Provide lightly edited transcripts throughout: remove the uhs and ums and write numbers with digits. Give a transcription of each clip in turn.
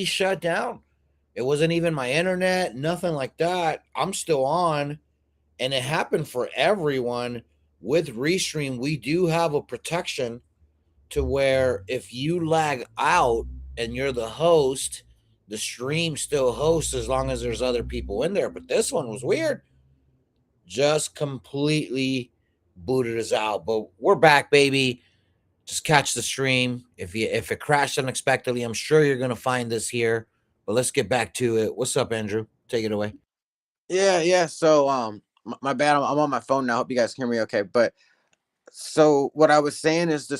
shut down. It wasn't even my internet, nothing like that. I'm still on, and it happened for everyone. With Restream, we do have a protection to where if you lag out and you're the host, the stream still hosts as long as there's other people in there. But this one was weird. Just completely booted us out. But we're back, baby. Just catch the stream. If it crashed unexpectedly, I'm sure you're gonna find this here. But let's get back to it. What's up, Andrew? Take it away. Yeah, yeah. So, my bad. I'm on my phone now. Hope you guys can hear me okay. But so what I was saying is the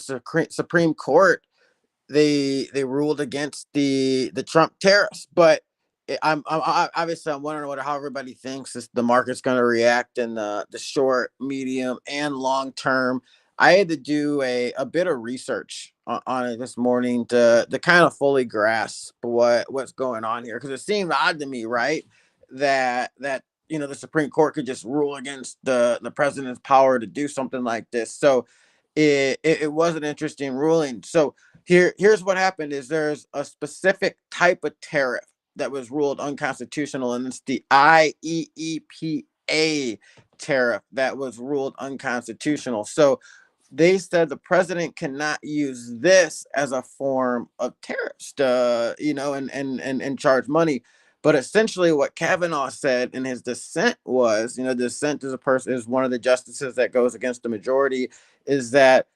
Supreme Court, they ruled against the Trump tariffs, but obviously I'm wondering what how everybody thinks is the market's going to react in the short, medium, and long term. I had to do a bit of research on it this morning to kind of fully grasp what's going on here, because it seemed odd to me, right? That the Supreme Court could just rule against the president's power to do something like this. So it was an interesting ruling. So here's what happened: is there's a specific type of tariff that was ruled unconstitutional, and it's the IEEPA tariff that was ruled unconstitutional. So they said the president cannot use this as a form of tariffs to, and charge money. But essentially, what Kavanaugh said in his dissent was, dissent is a person is one of the justices that goes against the majority, is that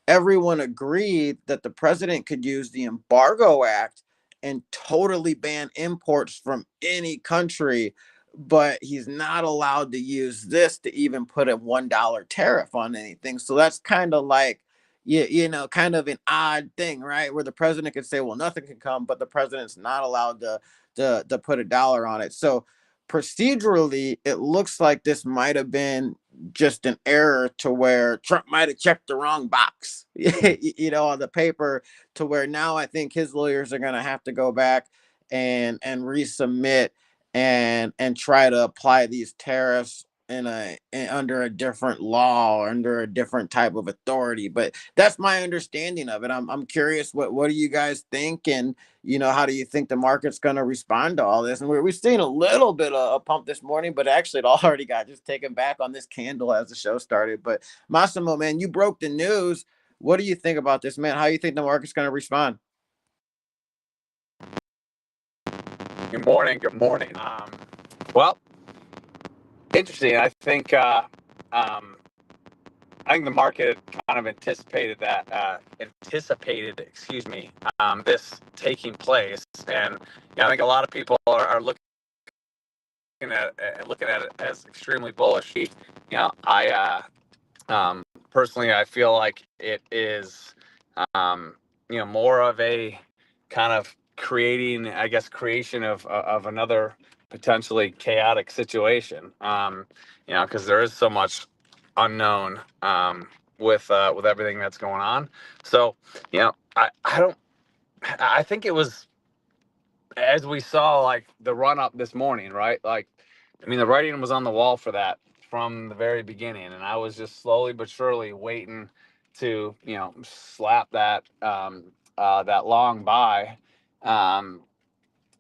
everyone agreed that the president could use the Embargo Act and totally ban imports from any country, but he's not allowed to use this to even put a $1 tariff on anything. So that's kind of like, kind of an odd thing, right? Where the president could say, well, nothing can come, but the president's not allowed to put a dollar on it. So procedurally, it looks like this might have been just an error, to where Trump might have checked the wrong box, on the paper, to where now I think his lawyers are going to have to go back and resubmit and try to apply these tariffs under a different law or under a different type of authority. But that's my understanding of it. I'm curious, what do you guys think? And how do you think the market's going to respond to all this? And we've seen a little bit of a pump this morning, but actually it already got just taken back on this candle as the show started. But Massimo, man, you broke the news. What do you think about this, man? How do you think the market's going to respond? Good morning. Good morning. Well, interesting. Um, I think the market kind of excuse me, this taking place, and I think a lot of people are looking at it as extremely bullish. I personally, I feel like it is, more of a kind of creation of another potentially chaotic situation. Because there is so much unknown with everything that's going on. So, I don't. I think it was, as we saw, like the run up this morning, right? Like, I mean, the writing was on the wall for that from the very beginning, and I was just slowly but surely waiting to, slap that long buy. Um,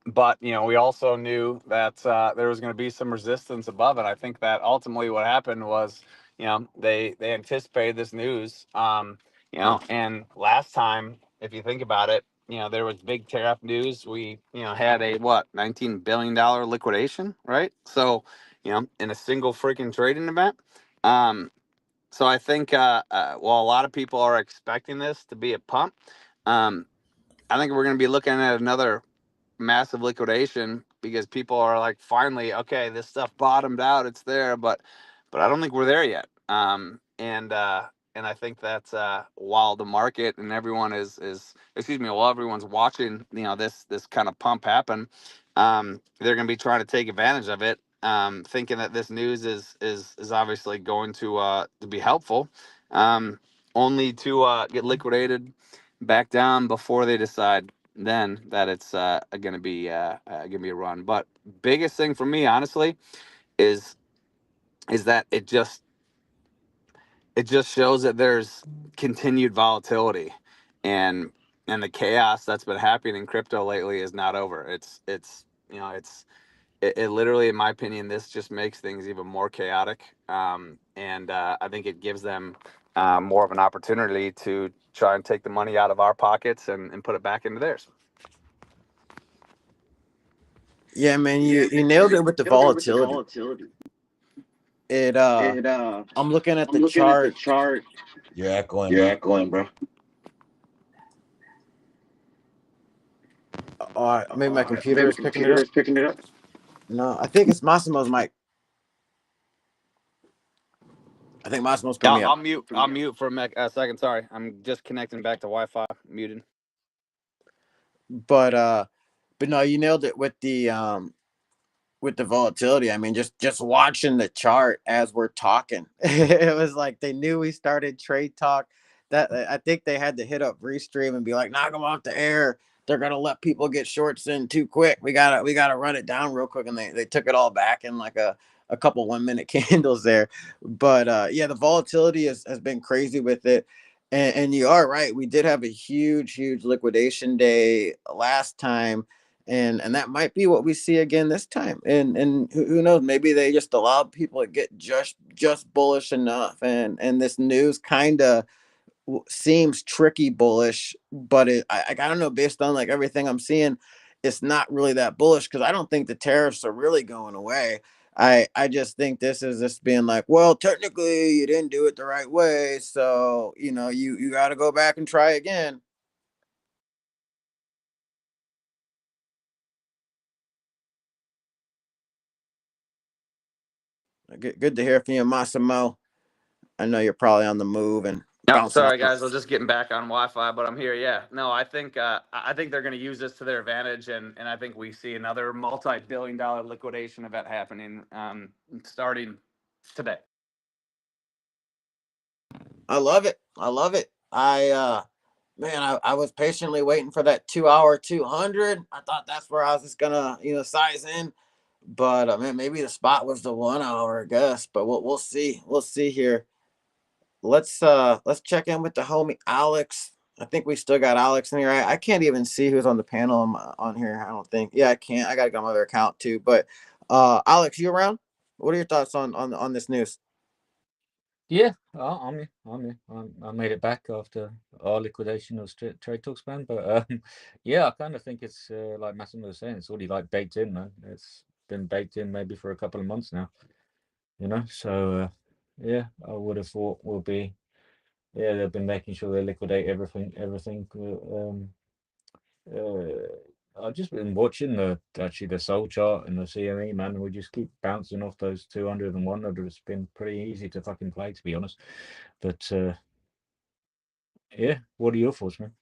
but we also knew that there was going to be some resistance above it. I think that ultimately what happened was, they anticipated this news. And last time, if you think about it, there was big tariff news. We had a what, $19 billion liquidation, right? So in a single freaking trading event. Um, so I think while a lot of people are expecting this to be a pump, um, I think we're going to be looking at another massive liquidation, because people are like, finally, okay, this stuff bottomed out, it's there, but I don't think we're there yet. And I think that while the market and everyone is excuse me, while everyone's watching, this kind of pump happen, they're going to be trying to take advantage of it, thinking that this news is obviously going to be helpful, um, only to get liquidated back down before they decide then that it's gonna be a run. But biggest thing for me, honestly, is that it just shows that there's continued volatility, and and the chaos that's been happening in crypto lately is not over. It literally, in my opinion, this just makes things even more chaotic. And I think it gives them more of an opportunity to try and take the money out of our pockets and put it back into theirs. Yeah, man, you nailed it with the volatility. It I'm looking at the chart. You're echoing, You're bro. echoing, bro. Maybe my computer Maybe is picking it computer up. is picking it up. No, I think it's Massimo's mic. I think Massimo's putting I'll, me up. I'll mute. I'll mute for a second. Sorry, I'm just connecting back to Wi-Fi. Muted. But no, you nailed it with the volatility. I mean, just watching the chart as we're talking, it was like they knew we started trade talk. That I think they had to hit up Restream and be like, knock them off the air. They're gonna let people get shorts in too quick. We gotta run it down real quick, and they took it all back in like a couple 1 minute candles there. But yeah, the volatility has been crazy with it. And you are right. We did have a huge liquidation day last time, and that might be what we see again this time. And who knows, maybe they just allowed people to get just bullish enough, and this news kind of seems tricky bullish, but I don't know, based on like everything I'm seeing, it's not really that bullish, because I don't think the tariffs are really going away. I just think this is just being like, well, technically you didn't do it the right way, so you got to go back and try again. Good to hear from you, Massimo. I know you're probably on the move and Yep. bouncing Sorry, off. guys. I was just getting back on Wi-Fi, but I'm here. Yeah. No, I think they're going to use this to their advantage, and I think we see another multi-billion-dollar liquidation event happening starting today. I love it. I love it. I was patiently waiting for that 2 hour 200. I thought that's where I was just gonna size in, but man, maybe the spot was the 1 hour, I guess. But we'll see. We'll see here. Let's check in with the homie Alex. I think we still got Alex in here. I can't even see who's on the panel on here. I don't think. Yeah, I can't. I gotta go on my other account too. But Alex, you around? What are your thoughts on this news? Yeah, I'm here. I'm here. I made it back after our liquidation of Trade Talks, man. But yeah, I kind of think it's like Massimo was saying, it's already like baked in, man. It's been baked in maybe for a couple of months now, you know. So yeah, I would have thought we'll be. Yeah, they've been making sure they liquidate everything. I've just been watching the Soul chart and the CME, man, and we just keep bouncing off those 200 and 100. It's been pretty easy to fucking play, to be honest. But yeah, what are your thoughts, man?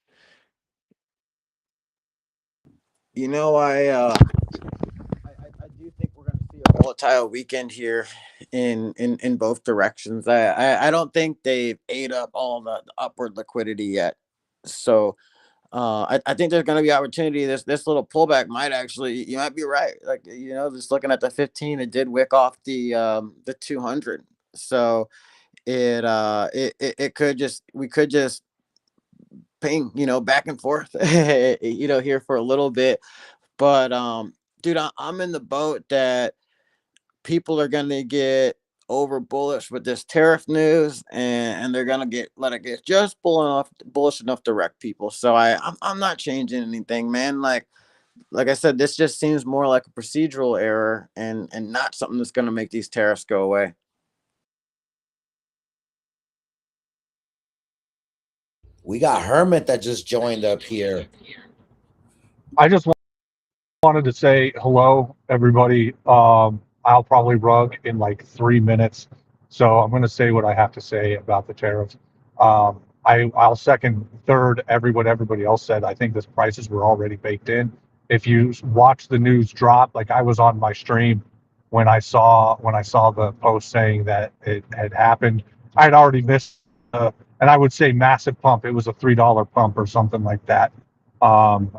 I do think we're going to see a volatile weekend here in both directions. I don't think they've ate up all the upward liquidity yet. So I think there's going to be opportunity. This little pullback might actually, you might be right. Like, just looking at the 15, it did wick off the 200. So it could just, we could just ping, back and forth, here for a little bit. But dude, I'm in the boat that people are going to get over bullish with this tariff news, and they're going to let it get just bullish enough to wreck people. So I'm not changing anything, man. Like I said, this just seems more like a procedural error, and not something that's going to make these tariffs go away. We got Hermit that just joined up here. I just wanted to say hello, everybody. I'll probably rug in like 3 minutes, so I'm going to say what I have to say about the tariffs. I'll second, third, what everybody else said. I think the prices were already baked in. If you watch the news drop, like I was on my stream when I saw the post saying that it had happened, I had already missed, and I would say massive pump. It was a $3 pump or something like that. Um,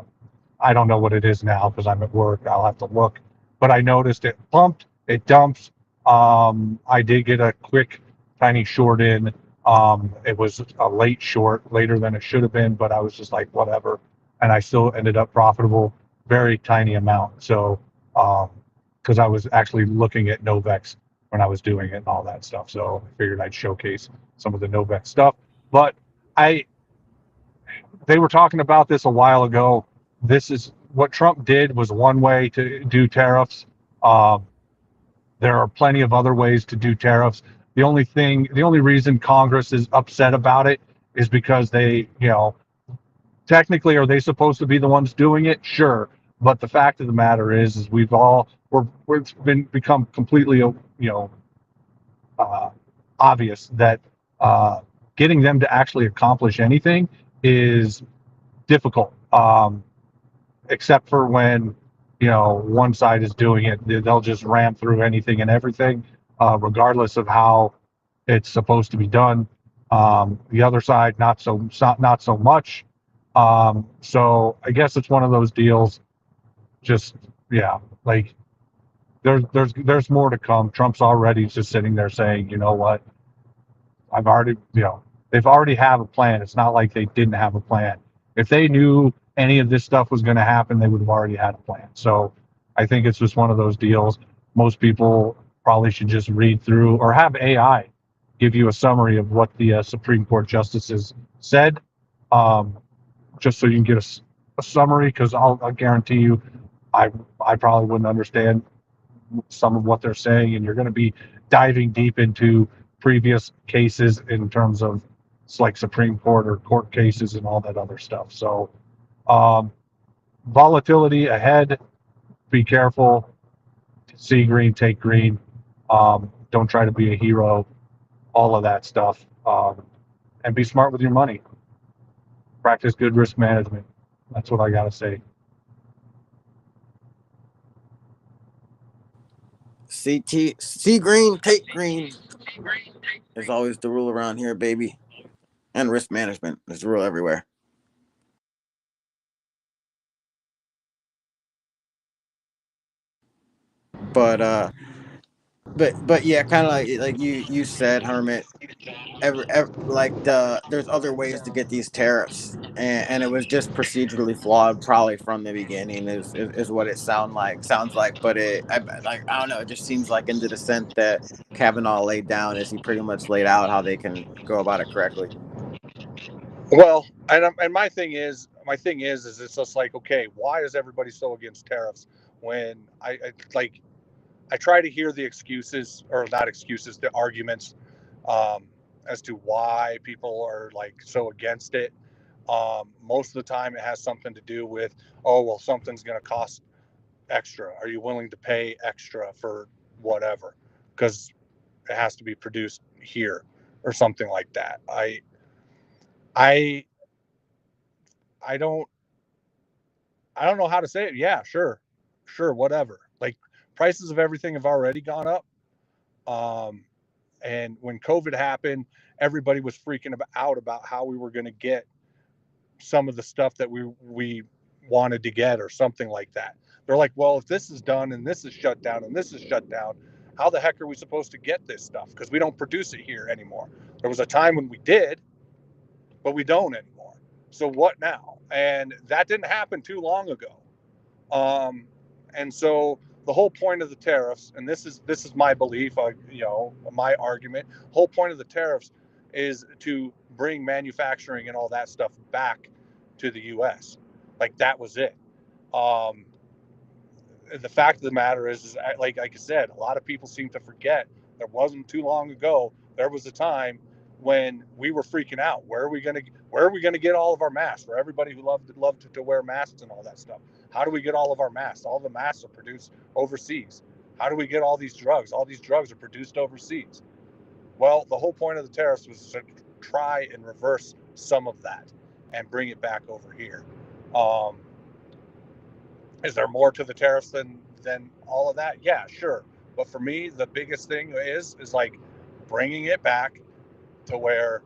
I don't know what it is now because I'm at work. I'll have to look. But I noticed it pumped, it dumps. I did get a quick, tiny short in. It was a late short, later than it should have been, but I was just like, whatever. And I still ended up profitable, very tiny amount. So, because I was actually looking at Novex when I was doing it and all that stuff. So I figured I'd showcase some of the Novex stuff. But I, they were talking about this a while ago. This is what Trump did was one way to do tariffs. Um, there are plenty of other ways to do tariffs. The only reason Congress is upset about it is because they, technically, are they supposed to be the ones doing it? Sure. But the fact of the matter is it's been become completely, uh, obvious that uh, getting them to actually accomplish anything is difficult. Except for when one side is doing it, they'll just ram through anything and everything, regardless of how it's supposed to be done. The other side, not so much. So I guess it's one of those deals. Just yeah, like there's more to come. Trump's already just sitting there saying, you know what, I've already, they've already have a plan. It's not like they didn't have a plan. If they knew any of this stuff was going to happen, they would have already had a plan. So I think it's just one of those deals. Most people probably should just read through or have AI give you a summary of what the Supreme Court justices said, um, just so you can get a summary. Because I'll guarantee you, I I probably wouldn't understand some of what they're saying, and you're going to be diving deep into previous cases in terms of it's like Supreme Court or court cases and all that other stuff. So, um, volatility ahead. Be careful. See green, take green. Don't try to be a hero. All of that stuff. And be smart with your money. Practice good risk management. That's what I got to say. See green, take green is always the rule around here, baby. And risk management is the rule everywhere. But but yeah, kind of like you said, Hermit. Like there's other ways to get these tariffs, and it was just procedurally flawed probably from the beginning is what it sounds like. But I don't know, it just seems like in the dissent that Kavanaugh laid down is he pretty much laid out how they can go about it correctly. Well, and my thing is it's just like, okay, why is everybody so against tariffs when I try to hear the excuses, or not excuses, the arguments, um, as to why people are like so against it. Most of the time, it has something to do with, oh, well, something's going to cost extra. Are you willing to pay extra for whatever? Because it has to be produced here, or something like that. I, I don't, I don't know how to say it. Yeah, sure, whatever. Like, prices of everything have already gone up. Um, And when COVID happened, everybody was freaking out about how we were going to get some of the stuff that we wanted to get, or something like that. They're like, well, if this is done and this is shut down and this is shut down, how the heck are we supposed to get this stuff? Because we don't produce it here anymore. There was a time when we did, but we don't anymore. So what now? And that didn't happen too long ago. And so the whole point of the tariffs, and this is my belief, my argument. Whole point of the tariffs is to bring manufacturing and all that stuff back to the U.S. Like, that was it. Um, the fact of the matter is like I said, a lot of people seem to forget there wasn't too long ago. There was a time when we were freaking out. Where are we gonna get all of our masks for everybody who loved to wear masks and all that stuff? How do we get all of our masks? All the masks are produced overseas. How do we get all these drugs? All these drugs are produced overseas. Well, the whole point of the tariffs was to try and reverse some of that and bring it back over here. Um, is there more to the tariffs than all of that? Yeah, sure. But for me, the biggest thing is like bringing it back to where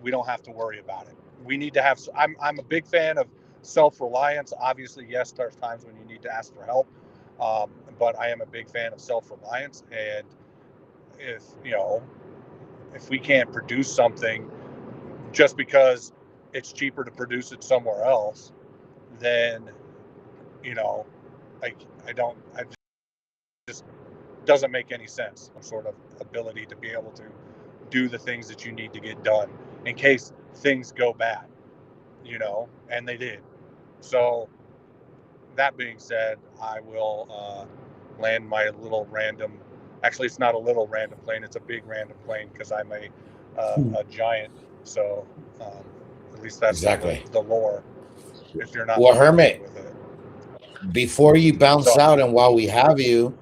we don't have to worry about it. We need to have. I'm a big fan of self-reliance. Obviously, yes, there's times when you need to ask for help, but I am a big fan of self-reliance. And if if we can't produce something just because it's cheaper to produce it somewhere else, then like I just doesn't make any sense. Some sort of ability to be able to do the things that you need to get done in case things go bad, and they did. So that being said, I will land my little random. Actually, it's not a little random plane; it's a big random plane because I'm a giant. So at least that's Exactly. the lore. If you're not Well, familiar Hermit, with it, before you bounce so out and while we have you,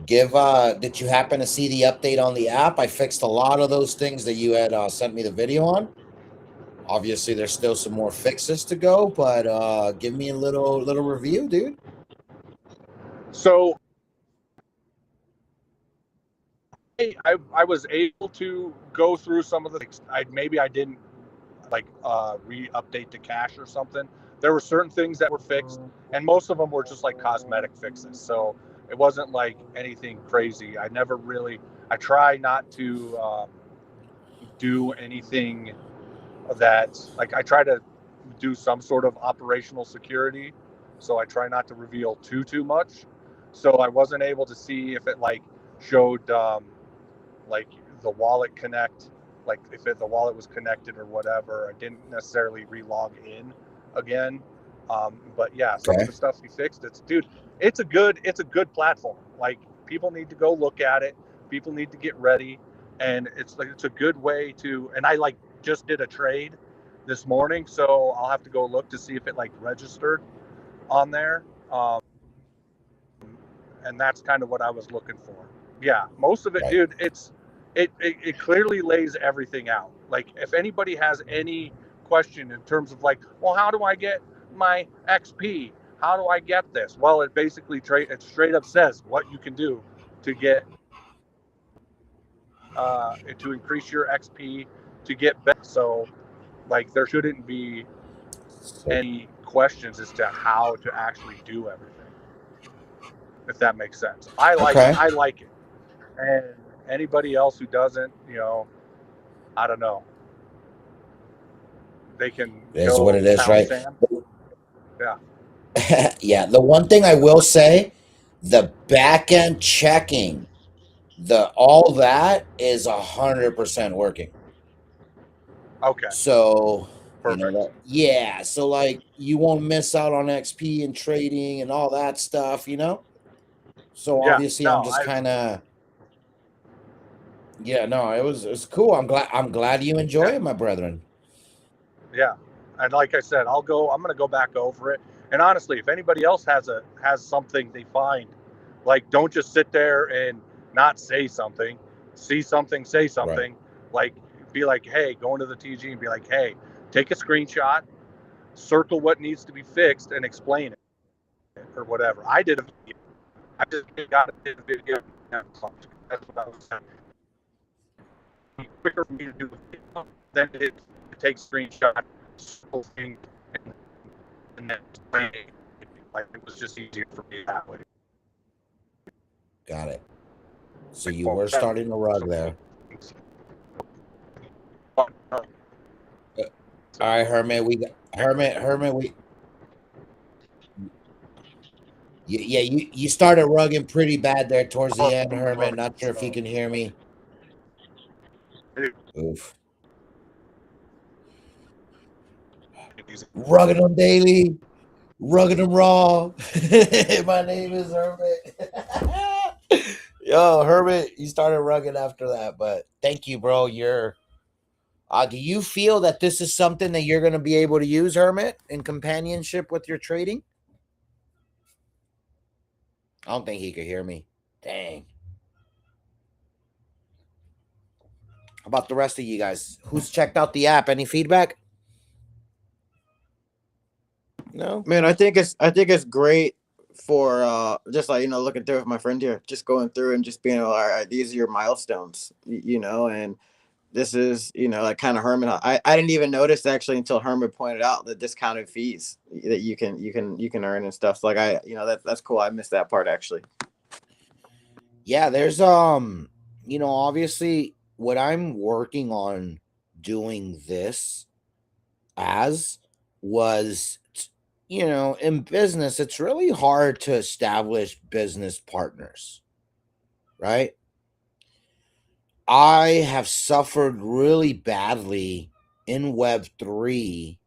did you happen to see the update on the app? I fixed a lot of those things that you had sent me the video on. Obviously, there's still some more fixes to go, but give me a little review, dude. so I was able to go through some of the things. I didn't like re-update the cache or something. There were certain things that were fixed, and most of them were just like cosmetic fixes. So it wasn't like anything crazy. I try not to do anything that, like, I try to do some sort of operational security. So I try not to reveal too much. So I wasn't able to see if it like showed like the wallet connect, like if the wallet was connected or whatever. I didn't necessarily relog in again. But yeah, some of Okay. the stuff we fixed, it's a good platform. Like, people need to go look at it. People need to get ready, and it's a good way to. And I like just did a trade this morning, so I'll have to go look to see if it like registered on there. And that's kind of what I was looking for. Yeah, most of it, Right. dude. It clearly lays everything out. Like, if anybody has any question in terms of like, well, how do I get my XP? How do I get this? Well, it basically it straight up says what you can do to get to increase your XP to get better. So, like, there shouldn't be So, any questions as to how to actually do everything. If that makes sense. okay. I like it. And anybody else who doesn't, I don't know. They can It is what go it is, pound right? sand. Yeah. Yeah. The one thing I will say, the back end checking, the all that is 100% working. Okay. So, Perfect. that, yeah. So, like, you won't miss out on XP and trading and all that stuff. So, Yeah. obviously, I'm No, just kind of, yeah, no, it was cool. I'm glad you enjoy yeah. it, my brethren. Yeah. And like I said, I'm going to go back over it. And honestly, if anybody else has something they find, like, don't just sit there and not say something. See something, say Right. something. Like, be like, hey, go into the TG and be like, hey, take a screenshot, circle what needs to be fixed, and explain it or whatever. I did a video. I just got a video. That's what I was saying. It's quicker for me to do the video than it is to take screenshots, circle things, and then explain it. Like, it was just easier for me that way. Got it. So Like, you well, were starting to rug there. Uh, All right, Hermit. We got Hermit. Yeah, you started rugging pretty bad there towards the end, Hermit. Not sure if you can hear me. Oof. Rugging them daily, rugging them raw. My name is Hermit. Yo, Hermit, you started rugging after that, but thank you, bro. Do you feel that this is something that you're going to be able to use, Hermit, in companionship with your trading? I don't think he could hear me. Dang. How about the rest of you guys? Who's checked out the app? Any feedback? No? Man, I think it's great for just like looking through with my friend here, just going through and just being all right, these are your milestones, and this is like kind of Herman. I didn't even notice actually until Herman pointed out the discounted fees that you can earn and stuff. So, like, that's cool. I missed that part actually. Yeah, there's obviously what I'm working on doing this as was, in business, it's really hard to establish business partners, right? I have suffered really badly in Web3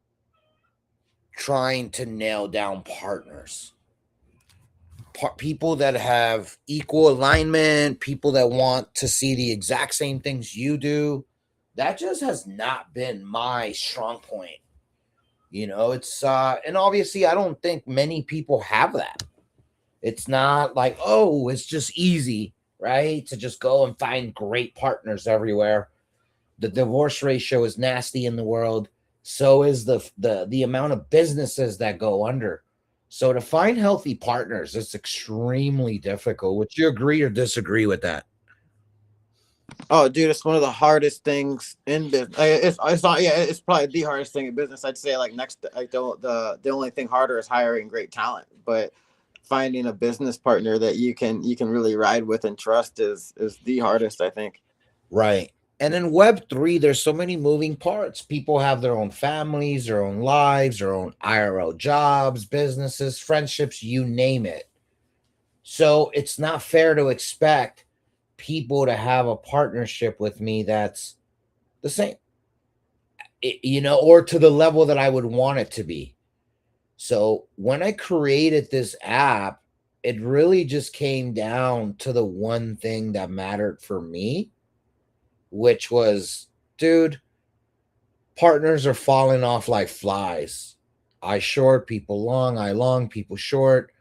trying to nail down partners. People that have equal alignment, people that want to see the exact same things you do. That just has not been my strong point. It's and obviously I don't think many people have that. It's not like, oh, it's just easy, right? To just go and find great partners everywhere. The divorce ratio is nasty in the world. So is the amount of businesses that go under. So to find healthy partners, it's extremely difficult. Would you agree or disagree with that? Oh, dude, it's one of the hardest things in business. It's not. Yeah, it's probably the hardest thing in business. I'd say like next. Like the only thing harder is hiring great talent, but finding a business partner that you can really ride with and trust is the hardest, I think. Right. And in Web3, there's so many moving parts. People have their own families, their own lives, their own IRL jobs, businesses, friendships, you name it. So it's not fair to expect people to have a partnership with me that's the same, or to the level that I would want it to be. So when I created this app, it really just came down to the one thing that mattered for me, which was, dude, partners are falling off like flies. I short, people long, I long, people short.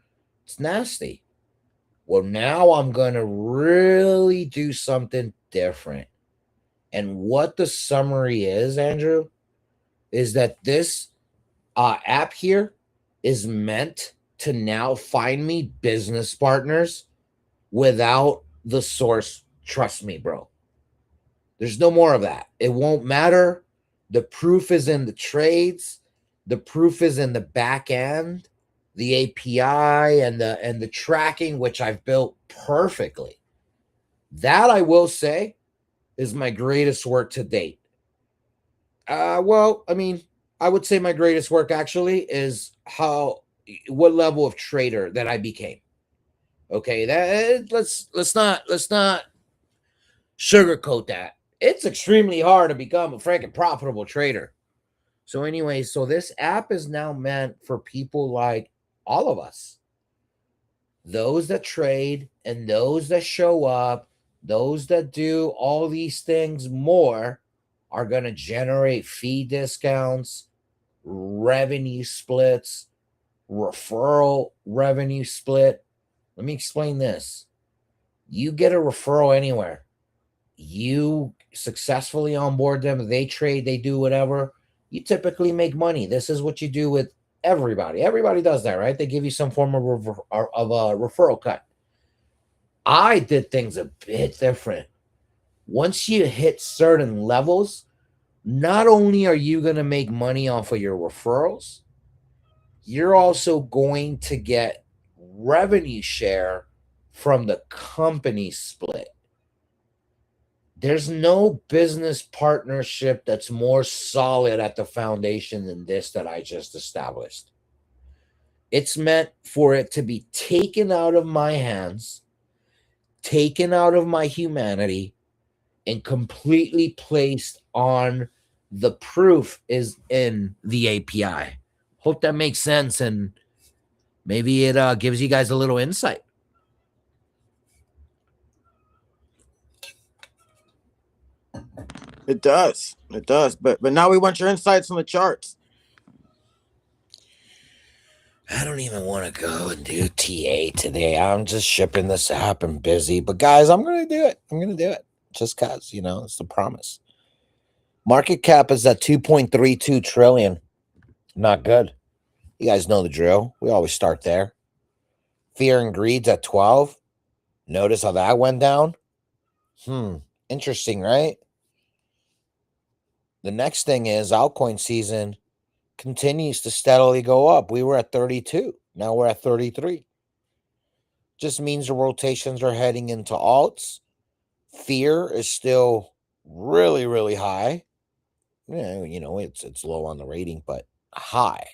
It's nasty. Well, now I'm going to really do something different. And what the summary is, Andrew, is that this app here is meant to now find me business partners without the source. Trust me, bro. There's no more of that. It won't matter. The proof is in the trades. The proof is in the back end, the API and the tracking, which I've built perfectly. That I will say is my greatest work to date. Well, I mean, I would say my greatest work actually is what level of trader that I became. Okay, that let's not sugarcoat that. It's extremely hard to become a freaking profitable trader. So anyway, so this app is now meant for people like all of us. Those that trade and those that show up, those that do all these things more are going to generate fee discounts, revenue splits, referral revenue split. Let me explain this. You get a referral anywhere. You successfully onboard them, they trade, they do whatever. You typically make money. This is what you do with everybody. Everybody does that, right? They give you some form of a referral cut. I did things a bit different. Once you hit certain levels, not only are you going to make money off of your referrals, you're also going to get revenue share from the company split. There's no business partnership that's more solid at the foundation than this that I just established. It's meant for it to be taken out of my hands, taken out of my humanity, and completely placed on the proof is in the API. Hope that makes sense, and maybe it gives you guys a little insight. It does. It does. But now we want your insights on the charts. I don't even want to go and do TA today. I'm just shipping this app and busy. But guys, I'm going to do it. I'm going to do it just because, it's the promise. Market cap is at 2.32 trillion. Not good. You guys know the drill. We always start there. Fear and greed's at 12. Notice how that went down? Interesting, right? The next thing is altcoin season continues to steadily go up. We were at 32. Now we're at 33. Just means the rotations are heading into alts. Fear is still really, really high. It's low on the rating, but high.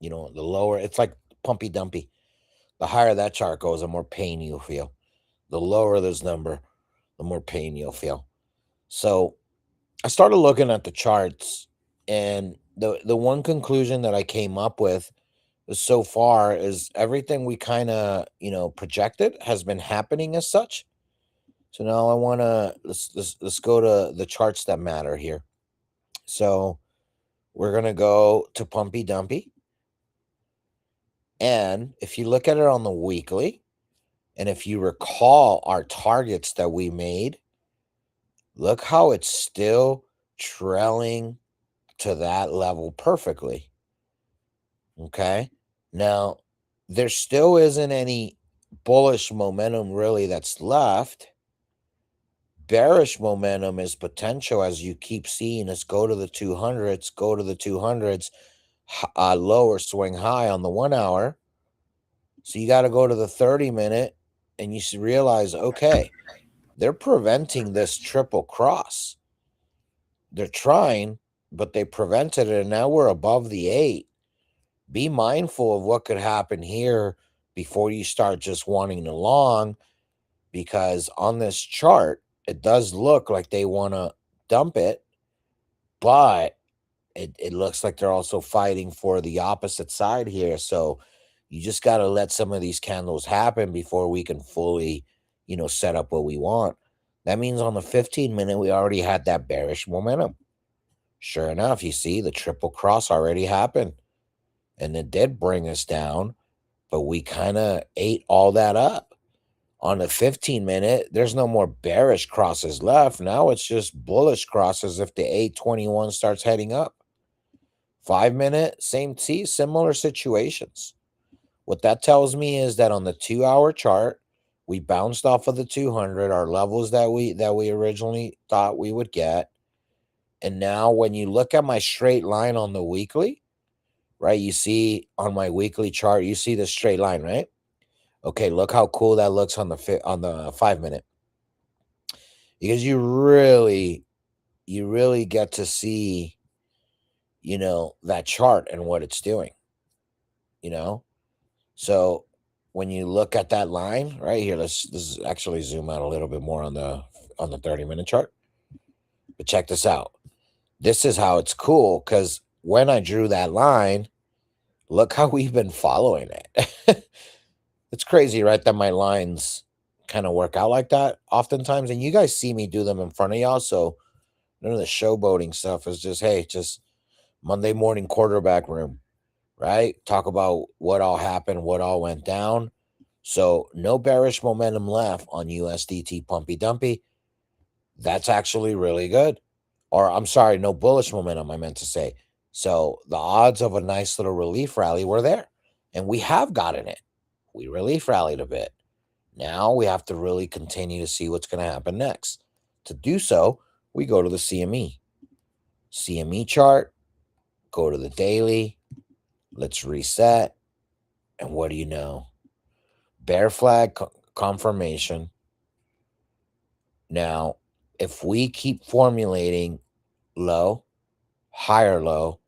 The lower, it's like pumpy dumpy. The higher that chart goes, the more pain you'll feel. The lower this number, the more pain you'll feel. So I started looking at the charts, and the one conclusion that I came up with so far is everything we kind of projected has been happening as such. So now I want to let's go to the charts that matter here. So we're gonna go to Pumpy Dumpy, and if you look at it on the weekly, and if you recall our targets that we made, look how it's still trailing to that level perfectly. Okay. Now, there still isn't any bullish momentum really that's left. Bearish momentum is potential, as you keep seeing us go to the 200s, go to the 200s, lower swing high on the 1 hour. So you got to go to the 30-minute, and you should realize, okay, they're preventing this triple cross. They're trying, but they prevented it, and now we're above the 8. Be mindful of what could happen here before you start just wanting to long, because on this chart, it does look like they want to dump it, but it looks like they're also fighting for the opposite side here. So you just got to let some of these candles happen before we can fully, set up what we want. That means on the 15-minute, we already had that bearish momentum. Sure enough, you see the triple cross already happened, and it did bring us down, but we kind of ate all that up. On the 15-minute, there's no more bearish crosses left. Now it's just bullish crosses if the 821 starts heading up. 5-minute, similar situations. What that tells me is that on the 2-hour chart, we bounced off of the 200, our levels that we originally thought we would get. And now when you look at my straight line on the weekly, right? You see on my weekly chart, you see the straight line, right? Okay, look how cool that looks on the 5-minute. Because you really get to see, that chart and what it's doing, you know? So when you look at that line right here, let's actually zoom out a little bit more on the 30-minute chart. But check this out. This is how it's cool, because when I drew that line, look how we've been following it. It's crazy, right? That my lines kind of work out like that oftentimes. And you guys see me do them in front of y'all. So none of the showboating stuff is just, hey, just Monday morning quarterback room, right? Talk about what all happened, what all went down. So no bearish momentum left on USDT Pumpy Dumpy. That's actually really good. Or I'm sorry, no bullish momentum, I meant to say. So the odds of a nice little relief rally were there. And we have gotten it. We relief rallied a bit. Now we have to really continue to see what's going to happen next. To do so, we go to the CME. CME chart, go to the daily. Let's reset. And what do you know? Bear flag confirmation. Now, if we keep formulating low, higher low,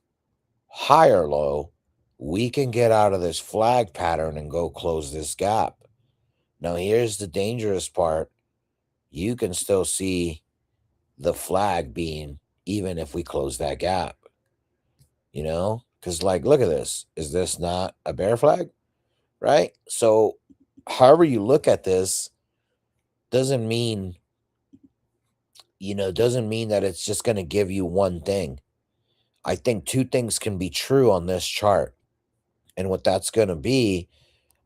higher low, we can get out of this flag pattern and go close this gap. Now, here's the dangerous part. You can still see the flag being, even if we close that gap, because look at this. Is this not a bear flag? Right? So however you look at this doesn't mean, doesn't mean that it's just going to give you one thing. I think two things can be true on this chart. And what that's going to be,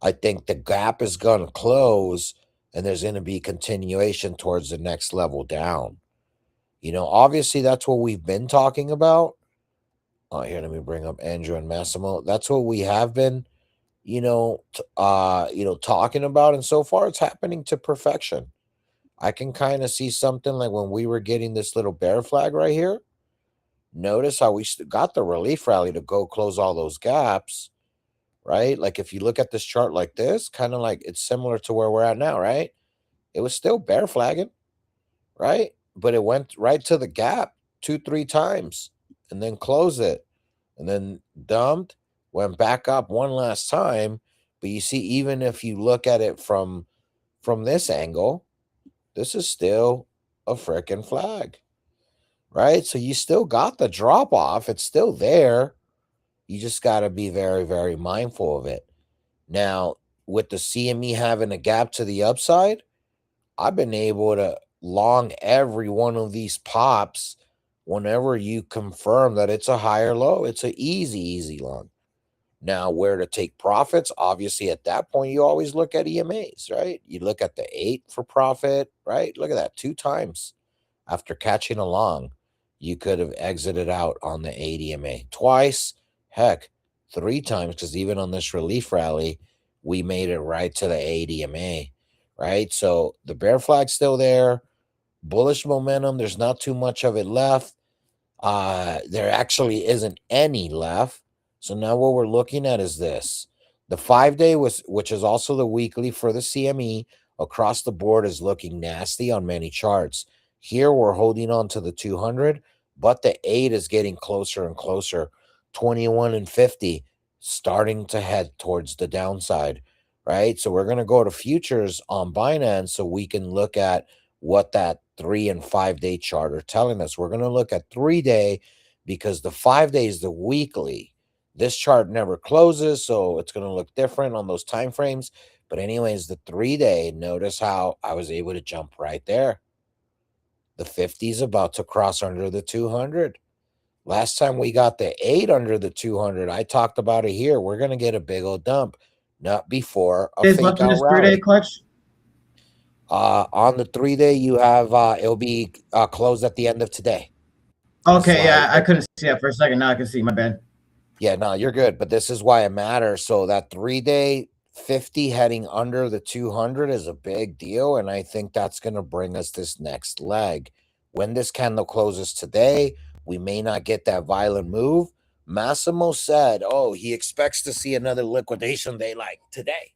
I think the gap is going to close, and there's going to be continuation towards the next level down. Obviously that's what we've been talking about. Oh, here, let me bring up Andrew and Massimo. That's what we have been, talking about, and so far it's happening to perfection. I can kind of see something like when we were getting this little bear flag right here. Notice how we got the relief rally to go close all those gaps, right? Like if you look at this chart like this, kind of like it's similar to where we're at now, right? It was still bear flagging, right? but it went right to the gap 2, 3 times and then closed it and then dumped, went back up one last time. But you see, even if you look at it from this angle, this is still a freaking flag, right? So you still got the drop off. It's still there. You just got to be very, very mindful of it. Now, with the CME having a gap to the upside, I've been able to long every one of these pops whenever you confirm that it's a higher low. It's an easy, easy long. Now, where to take profits? Obviously, at that point, you always look at EMAs, right? You look at the 8 for profit, right? Look at that 2 times after catching a long. You could have exited out on the 8 EMA twice, heck, 3 times, because even on this relief rally, we made it right to the 8 EMA, right? So the bear flag's still there. Bullish momentum, there's not too much of it left. There actually isn't any left. So now what we're looking at is this. The 5-day was, which is also the weekly for the CME across the board, is looking nasty on many charts. Here we're holding on to the 200, but the 8 is getting closer and closer. 21 and 50 starting to head towards the downside, right? So we're going to go to futures on Binance so we can look at what that 3 and 5-day chart are telling us. We're going to look at 3-day because the 5-day is the weekly. This chart never closes, so it's going to look different on those time frames. But anyways, the 3-day, notice how I was able to jump right there. The 50 is about to cross under the 200. Last time we got the 8 under the 200, I talked about it here. We're going to get a big old dump, not before a Days fake left in out this 3-day rally. clutch. On the 3-day, you have it'll be closed at the end of today. Okay, yeah, I couldn't see that for a second. Now I can see. My bad. Yeah, no, you're good. But this is why it matters. So that 3-day 50 heading under the 200 is a big deal. And I think that's going to bring us this next leg. When this candle closes today, we may not get that violent move. Massimo said, oh, he expects to see another liquidation day like today.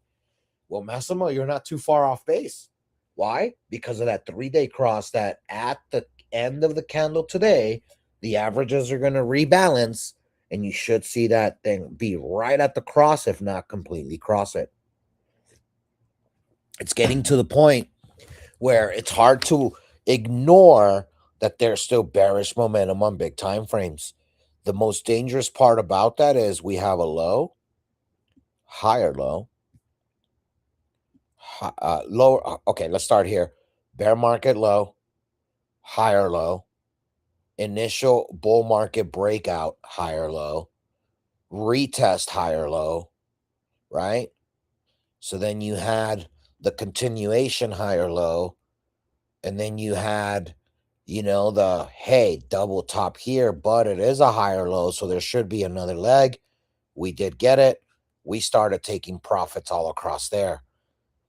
Well, Massimo, you're not too far off base. Why? Because of that 3-day cross that at the end of the candle today, the averages are going to rebalance, and you should see that thing be right at the cross, if not completely cross it. It's getting to the point where it's hard to ignore that there's still bearish momentum on big time frames. The most dangerous part about that is we have a low, higher low, lower. Okay, let's start here. Bear market low, higher low, initial bull market breakout, higher low, retest, higher low, right? So then you had the continuation, higher low, and then you had, the hey, double top here, but it is a higher low, so there should be another leg. We did get it. We started taking profits all across there.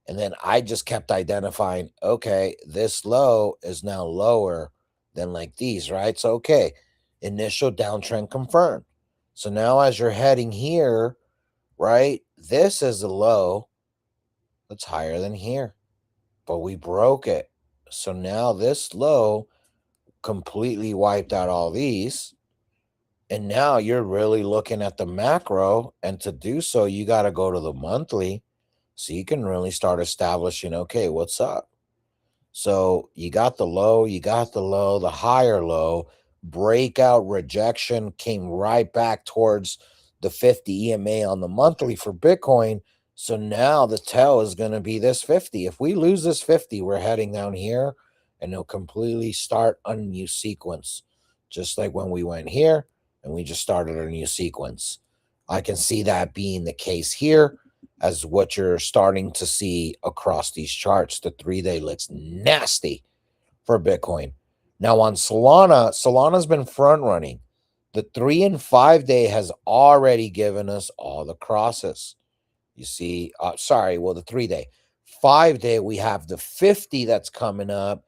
And then I just kept identifying, okay, this low is now lower than like these, right? So, okay, initial downtrend confirmed. So now as you're heading here, right, this is a low that's higher than here, but we broke it. So now this low completely wiped out all these. And now you're really looking at the macro. And to do so, you got to go to the monthly so you can really start establishing, okay, what's up? So you got the low, the higher low, breakout rejection came right back towards the 50 EMA on the monthly for Bitcoin. So now the tail is going to be this 50. If we lose this 50, we're heading down here and it'll completely start a new sequence, just like when we went here and we just started a new sequence. I can see that being the case here as what you're starting to see across these charts. The 3-day looks nasty for Bitcoin. Now on Solana's been front running. The 3 and 5-day has already given us all the crosses. You see, the 3-day. 5-day, we have the 50 that's coming up,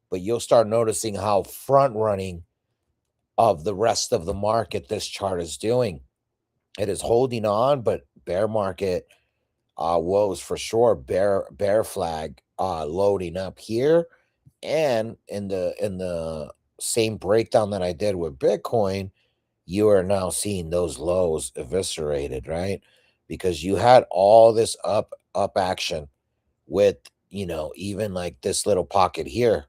but you'll start noticing how front running of the rest of the market this chart is doing. It is holding on, but bear market woes for sure. Bear flag loading up here, And in the same breakdown that I did with Bitcoin, you are now seeing those lows eviscerated, right? Because you had all this up action with, even like this little pocket here,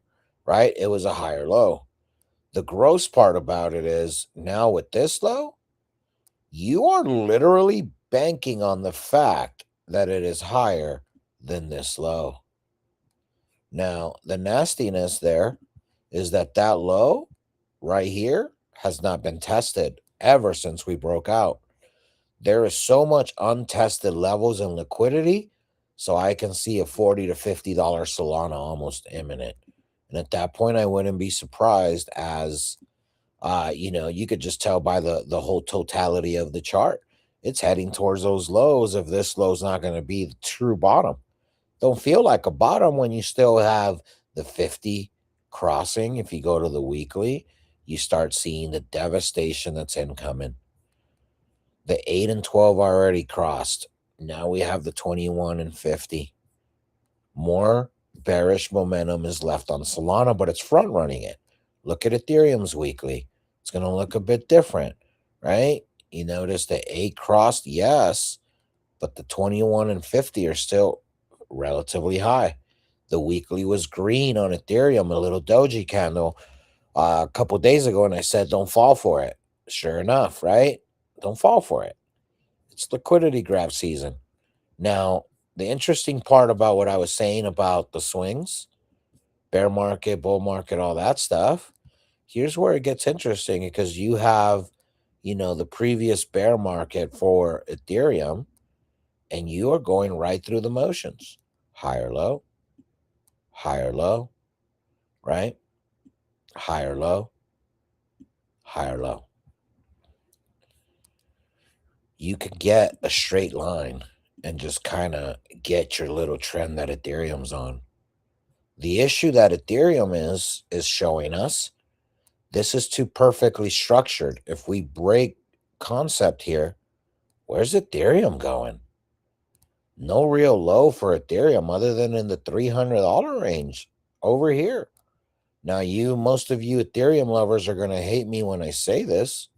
right? It was a higher low. The gross part about it is now with this low, you are literally banking on the fact that it is higher than this low. Now, the nastiness there is that that low right here has not been tested ever since we broke out. There is so much untested levels in liquidity, so I can see a $40 to $50 Solana almost imminent. And at that point, I wouldn't be surprised, as you could just tell by the whole totality of the chart. It's heading towards those lows if this low's not going to be the true bottom. Don't feel like a bottom when you still have the 50 crossing. If you go to the weekly, you start seeing the devastation that's incoming. The 8 and 12 already crossed. Now we have the 21 and 50. More bearish momentum is left on Solana, but it's front running it. Look at Ethereum's weekly. It's going to look a bit different, right? You notice the 8 crossed, yes, but the 21 and 50 are still relatively high. The weekly was green on Ethereum, a little doji candle, a couple days ago, and I said, don't fall for it. Sure enough, right? Don't fall for it. It's liquidity grab season. Now, the interesting part about what I was saying about the swings, bear market, bull market, all that stuff, here's where it gets interesting, because you have, the previous bear market for Ethereum, and you are going right through the motions. Higher low, right? Higher low, higher low. You could get a straight line and just kind of get your little trend that Ethereum's on. The issue that Ethereum is showing us, this is too perfectly structured. If we break concept here, where's Ethereum going? No real low for Ethereum other than in the $300 range over here. Now, most of you Ethereum lovers are going to hate me when I say this,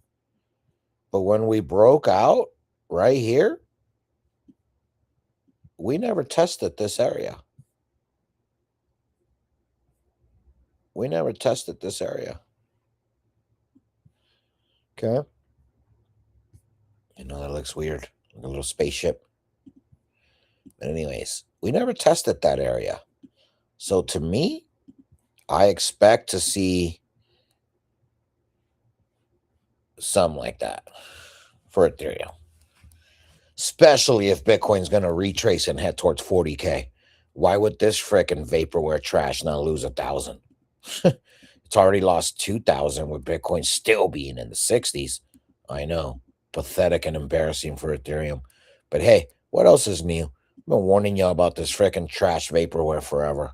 but when we broke out right here, we never tested this area. We never tested this area. Okay. That looks weird. Like a little spaceship. But anyways, we never tested that area. So to me, I expect to see something like that for Ethereum. Especially if Bitcoin's going to retrace and head towards 40K. Why would this frickin' vaporware trash not lose 1,000? It's already lost 2,000 with Bitcoin still being in the 60s. I know. Pathetic and embarrassing for Ethereum. But hey, what else is new? I've been warning y'all about this frickin' trash vaporware forever.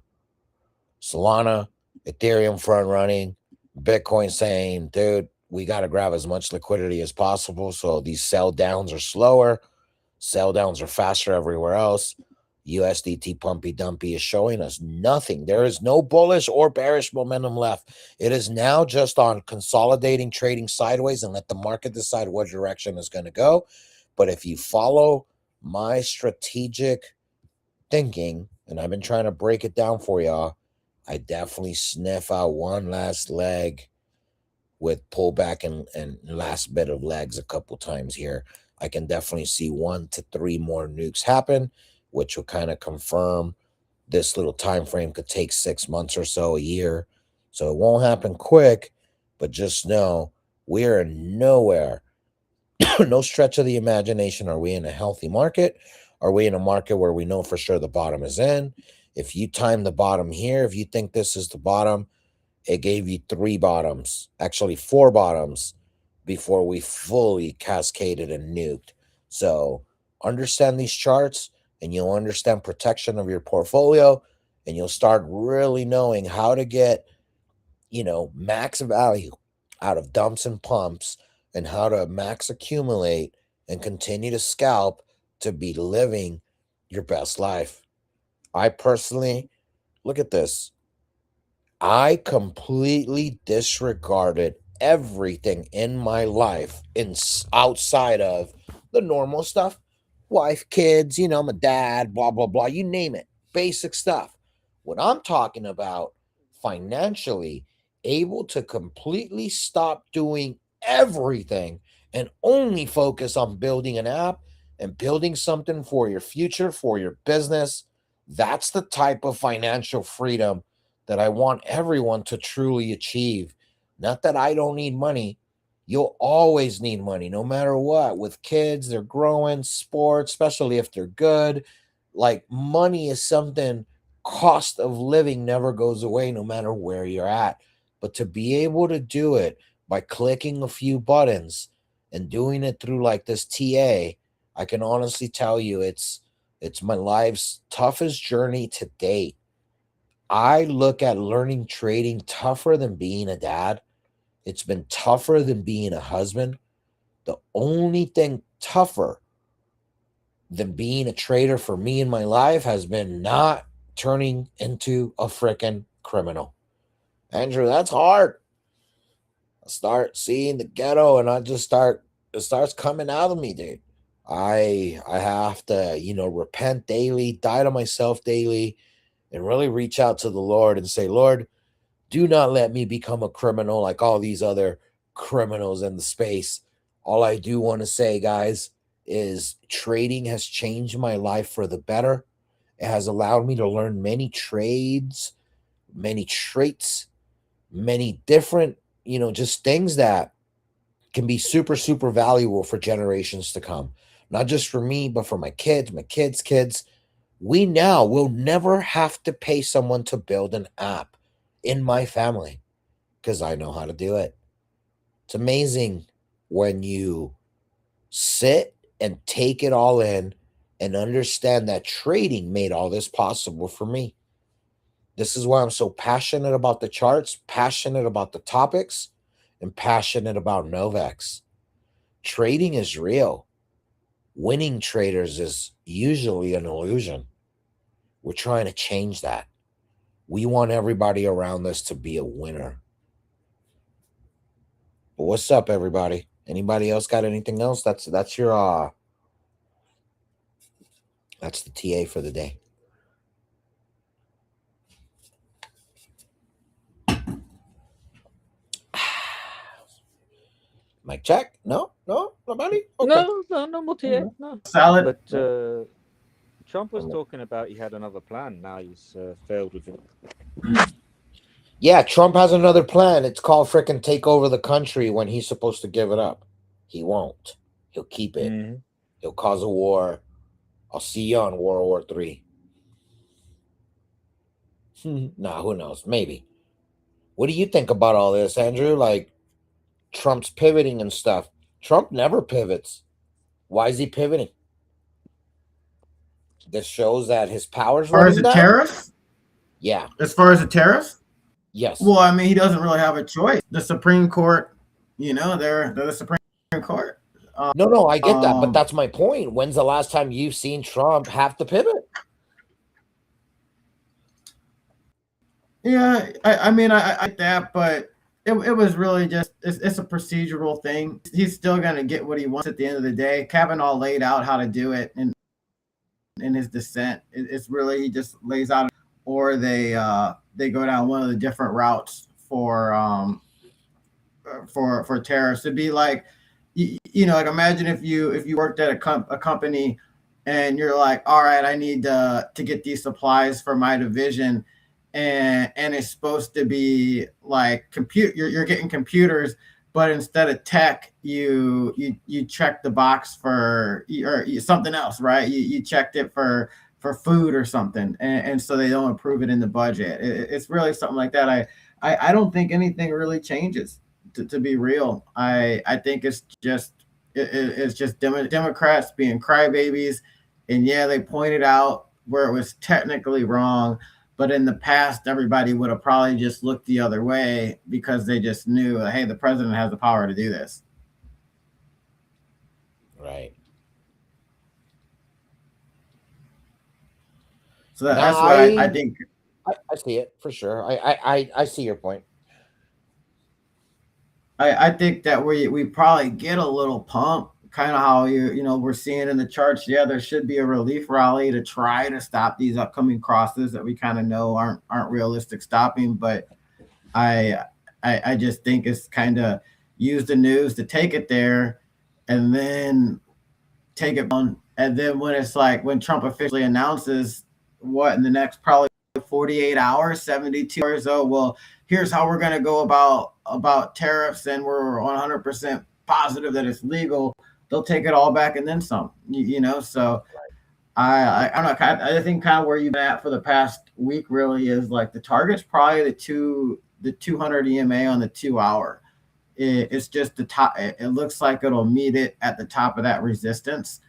Solana, Ethereum front running, Bitcoin saying, dude, we got to grab as much liquidity as possible. So these sell downs are slower. Sell downs are faster everywhere else. USDT pumpy dumpy is showing us nothing. There is no bullish or bearish momentum left. It is now just on consolidating, trading sideways, and let the market decide what direction is going to go. But if you follow my strategic thinking, and I've been trying to break it down for y'all, I definitely sniff out one last leg with pullback and last bit of legs a couple times here. I can definitely see 1 to 3 more nukes happen, which will kind of confirm this little time frame could take 6 months or so, a year. So it won't happen quick, but just know we're nowhere, no stretch of the imagination. Are we in a healthy market? Are we in a market where we know for sure the bottom is in? If you time the bottom here, if you think this is the bottom, it gave you 3 bottoms, actually 4 bottoms, before we fully cascaded and nuked. So understand these charts, and you'll understand protection of your portfolio, and you'll start really knowing how to get, max value out of dumps and pumps, and how to max accumulate and continue to scalp to be living your best life. I personally, look at this. I completely disregarded everything in my life outside of the normal stuff. Wife, kids, my dad, blah blah blah, you name it. Basic stuff. What I'm talking about financially, able to completely stop doing everything and only focus on building an app and building something for your future, for your business. That's the type of financial freedom that I want everyone to truly achieve. Not that I don't need money. You'll always need money, no matter what. With kids, they're growing, sports, especially if they're good. Like, money is something, cost of living never goes away, no matter where you're at. But to be able to do it by clicking a few buttons and doing it through like this TA, I can honestly tell you it's my life's toughest journey to date. I look at learning trading tougher than being a dad. It's been tougher than being a husband. The only thing tougher than being a trader for me in my life has been not turning into a freaking criminal. Andrew, that's hard. I start seeing the ghetto and it starts coming out of me, dude. I have to, repent daily, die to myself daily, and really reach out to the Lord and say, Lord, do not let me become a criminal like all these other criminals in the space. All I do want to say, guys, is trading has changed my life for the better. It has allowed me to learn many trades, many traits, many different, just things that can be super, super valuable for generations to come. Not just for me, but for my kids, my kids' kids. We now will never have to pay someone to build an app in my family because I know how to do it. It's amazing when you sit and take it all in and understand that trading made all this possible for me. This is why I'm so passionate about the charts, passionate about the topics, and passionate about Novex. Trading is real. Winning traders is usually an illusion. We're trying to change that. We want everybody around us to be a winner. But what's up, everybody? Anybody else got anything else? That's your that's the TA for the day. Mic check? No, nobody. Okay. No more TA. No. Salad. But Trump was talking about he had another plan. Now he's failed with it. Yeah, Trump has another plan. It's called frickin' take over the country when he's supposed to give it up. He won't. He'll keep it. Mm-hmm. He'll cause a war. I'll see you on World War III. Nah, who knows? Maybe. What do you think about all this, Andrew? Like, Trump's pivoting and stuff. Trump never pivots. Why is he pivoting? This shows that his power's As far as running the down? tariffs, Yeah. as far as the tariffs, Yes. well, I mean, he doesn't really have a choice. The Supreme Court, they're the Supreme Court. No, I get that, but that's my point. When's the last time you've seen Trump have to pivot? Yeah, I mean, I get that, but it was really just it's a procedural thing. He's still gonna get what he wants at the end of the day. Kavanaugh laid out how to do it in his dissent. It's really he just lays out, or they go down one of the different routes for tariffs. It'd be like, like imagine if you worked at a company and you're like, all right, I need to get these supplies for my division, and it's supposed to be like you're getting computers, but instead of tech, you check the box for or something else, right? You checked it for food or something, and so they don't approve it in the budget. It's really something like that. I don't think anything really changes. To be real, I think it's just Democrats being crybabies, and yeah, they pointed out where it was technically wrong, but in the past, everybody would have probably just looked the other way because they just knew, hey, the president has the power to do this. Right. So that's what I think. I see it for sure. I see your point. I think that we probably get a little pump, kind of how we're seeing in the charts. Yeah, there should be a relief rally to try to stop these upcoming crosses that we kind of know aren't realistic stopping. But I I just think it's kind of use the news to take it there, and then take it on. And then when it's like when Trump officially announces what in the next probably 48 hours, 72 hours, oh well, here's how we're gonna go about tariffs, and we're 100% positive that it's legal. They'll take it all back and then some. So I don't know. I think kind of where you've been at for the past week really is like the target's probably the 200 EMA on the 2 hour. It's just the top. It looks like it'll meet it at the top of that resistance,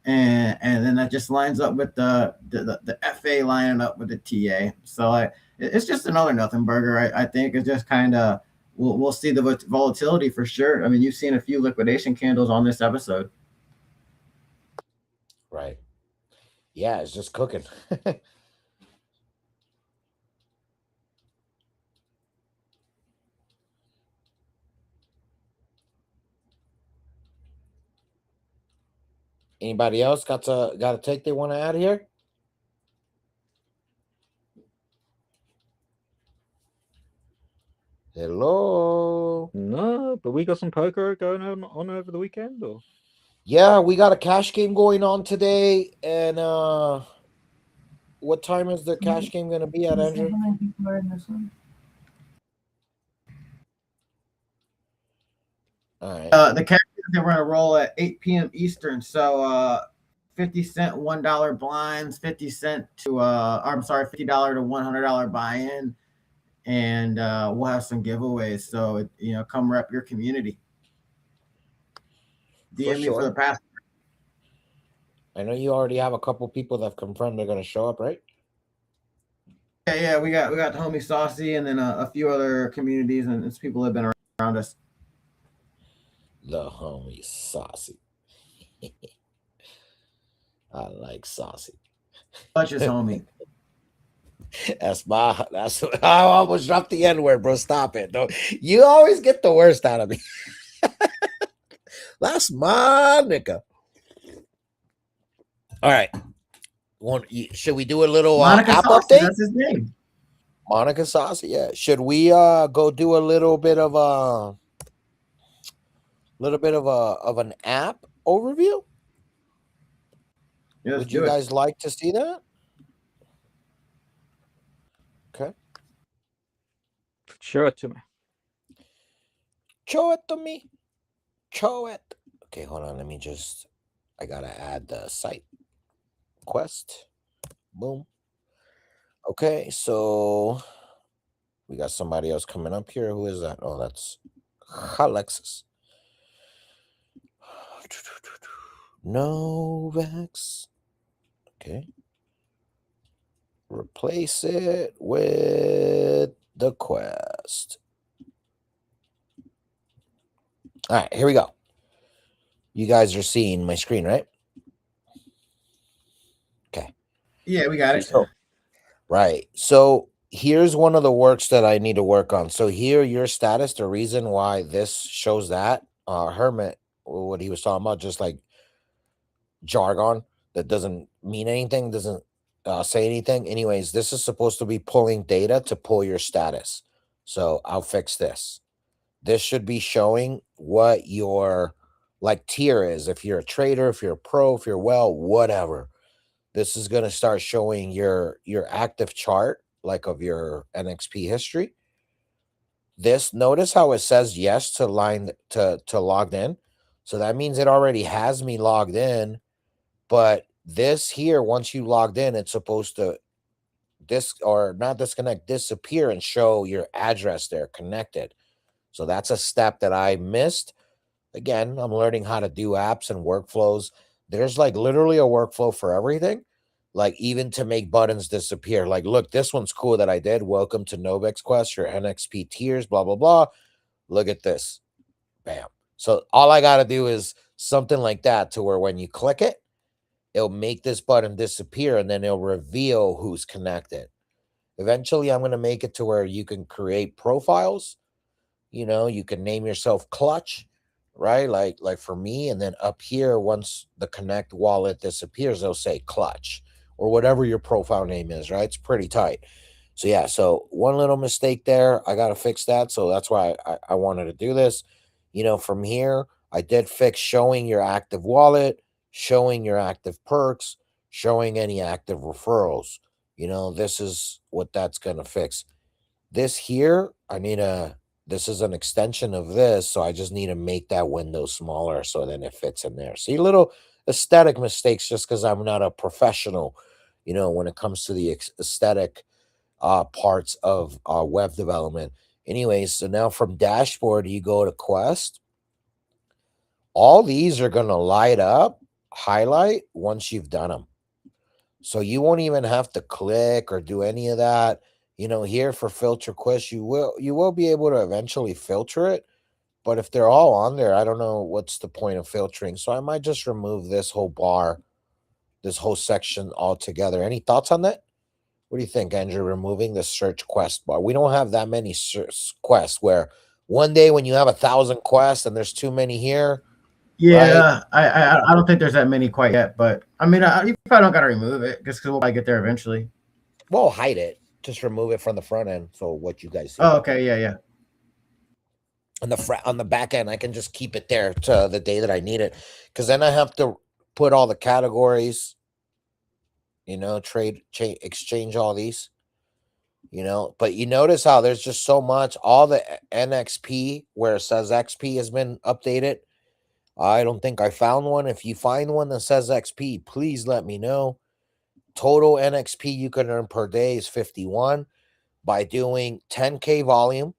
and then that just lines up with the FA lining up with the TA. So it's just another nothing burger. I think it's just kind of we'll see the volatility for sure. I mean, you've seen a few liquidation candles on this episode. Right. Yeah, it's just cooking. Anybody else got a take they want to add here? Hello. No, but we got some poker going on over the weekend, or Yeah, we got a cash game going on today, and what time is the cash game going to be at, Andrew? All right. The cash that we're gonna roll at 8 p.m. Eastern. So 50 cent $1 blinds, 50 cent to I'm sorry, $50 to $100 buy-in, and we'll have some giveaways. So come rep your community. DM me for the pass. I know you already have a couple people that have confirmed they're going to show up, right? Yeah, we got the homie Saucy, and then a few other communities and it's people that have been around us. The homie Saucy. I like Saucy. Such as homie. That's I almost dropped the N-word, bro. Stop it. Don't you always get the worst out of me. That's my nigga. All right. Should we do a little Monica app Saucy, update? that's his name. Monica Saucy, yeah. Should we go do a little bit of an app overview? Yeah, would you guys like to see that? Okay. show it to me. Show it to me. Show it. Okay, hold on. I gotta add the site quest. Boom. Okay, so we got somebody else coming up here. Who is that? Oh, that's Alexis. Novex. Okay. Replace it with the quest. All right, here we go. You guys are seeing my screen, right? Okay. Yeah, we got it. So, right. So here's one of the works that I need to work on. So here, your status, the reason why this shows that, Hermit, what he was talking about, just like jargon that doesn't mean anything, doesn't say anything. Anyways, this is supposed to be pulling data to pull your status. So I'll fix this. This should be showing what your like tier is. If you're a trader, if you're a pro, if you're whatever. This is going to start showing your active chart, like of your NXP history. This, notice how it says yes to logged in. So that means it already has me logged in. But this here, once you logged in, it's supposed to not disconnect, disappear and show your address there connected. So that's a step that I missed. Again, I'm learning how to do apps and workflows. There's like literally a workflow for everything, like even to make buttons disappear. Like, look, this one's cool that I did. Welcome to Novex Quest, your NXP tiers, blah, blah, blah. Look at this. Bam. So all I got to do is something like that to where when you click it, it'll make this button disappear and then it'll reveal who's connected. Eventually, I'm going to make it to where you can create profiles. You can name yourself Clutch, right? Like for me, and then up here, once the Connect wallet disappears, they'll say Clutch or whatever your profile name is, right? It's pretty tight. So yeah, so one little mistake there. I gotta fix that. So that's why I wanted to do this. From here, I did fix showing your active wallet, showing your active perks, showing any active referrals. This is what that's gonna fix. This here, this is an extension of this, so I just need to make that window smaller so then it fits in there. See, little aesthetic mistakes just because I'm not a professional, when it comes to the aesthetic parts of web development. Anyways, so now from dashboard, you go to Quest. All these are going to light up, highlight once you've done them. So you won't even have to click or do any of that. Here for filter Quest, you will be able to eventually filter it. But if they're all on there, I don't know what's the point of filtering. So I might just remove this whole bar, this whole section altogether. Any thoughts on that? What do you think, Andrew? Removing the search quest bar. We don't have that many quests where one day when you have 1,000 quests and there's too many here, right? Yeah, I don't think there's that many quite yet, but I mean, you probably don't got to remove it just because we'll probably get there eventually. Well, hide it. Just remove it from the front end. So what you guys see. Oh, okay, yeah. On the back end, I can just keep it there to the day that I need it, because then I have to put all the categories, exchange all these, but you notice how there's just so much. All the NXP where it says XP has been updated. I don't think I found one. If you find one that says XP, please let me know. Total NXP you can earn per day is 51. By doing 10K volume,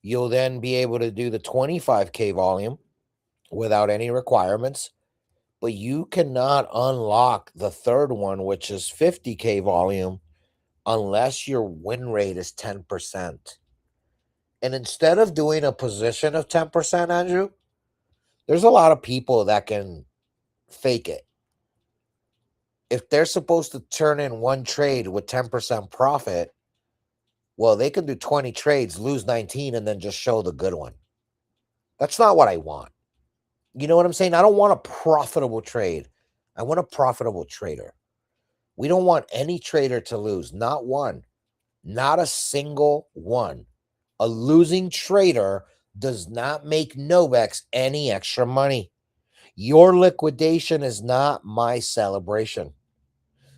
you'll then be able to do the 25K volume without any requirements. But you cannot unlock the third one, which is 50K volume, unless your win rate is 10%. And instead of doing a position of 10%, Andrew, there's a lot of people that can fake it. If they're supposed to turn in one trade with 10% profit, well, they can do 20 trades, lose 19, and then just show the good one. That's not what I want. You know what I'm saying? I don't want a profitable trade. I want a profitable trader. We don't want any trader to lose. Not one. Not a single one. A losing trader does not make Novex any extra money. Your liquidation is not my celebration.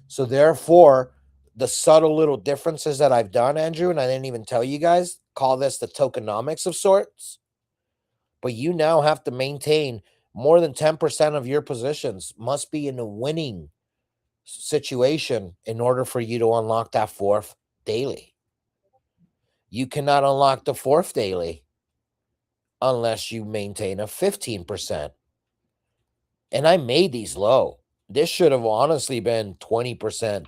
So therefore, the subtle little differences that I've done, Andrew, and I didn't even tell you guys, call this the tokenomics of sorts. But you now have to maintain more than 10% of your positions must be in a winning situation in order for you to unlock that fourth daily. You cannot unlock the fourth daily unless you maintain a 15%. And I made these low. This should have honestly been 20%,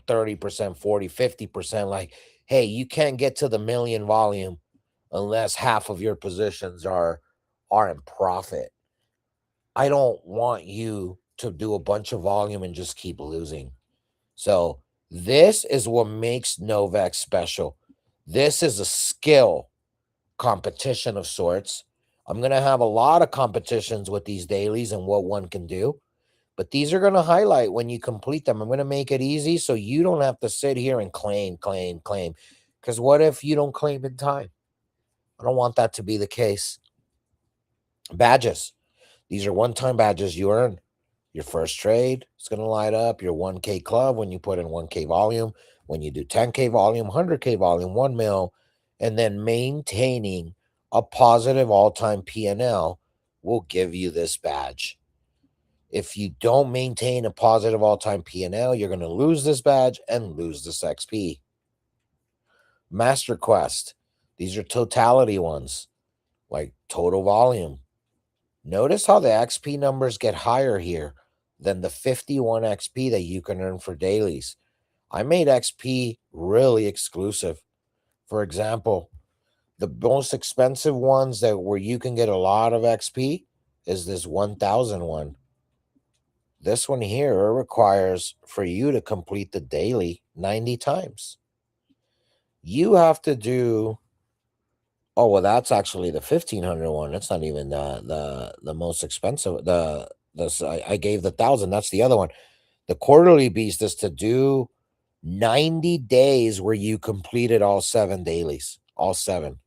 30%, 40, 50%. Like, hey, you can't get to the million volume unless half of your positions are in profit. I don't want you to do a bunch of volume and just keep losing. So this is what makes Novex special. This is a skill competition of sorts. I'm going to have a lot of competitions with these dailies and what one can do. But these are going to highlight when you complete them. I'm going to make it easy so you don't have to sit here and claim. Because what if you don't claim in time? I don't want that to be the case. Badges. These are one-time badges you earn. Your first trade is going to light up. Your 1K club when you put in 1K volume. When you do 10K volume, 100K volume, 1 mil. And then maintaining a positive all-time P&L will give you this badge. If you don't maintain a positive all-time P&L, you're going to lose this badge and lose this XP. Master Quest. These are totality ones, like total volume. Notice how the XP numbers get higher here than the 51 XP that you can earn for dailies. I made XP really exclusive. For example, the most expensive ones where you can get a lot of XP is this 1,000 one. This one here requires for you to complete the daily 90 times. you have to do. Oh well, that's actually the 1,500 one. That's not even the most expensive. I gave the 1,000. That's the other one. The quarterly beast is to do 90 days where you completed all 7 dailies, all 7.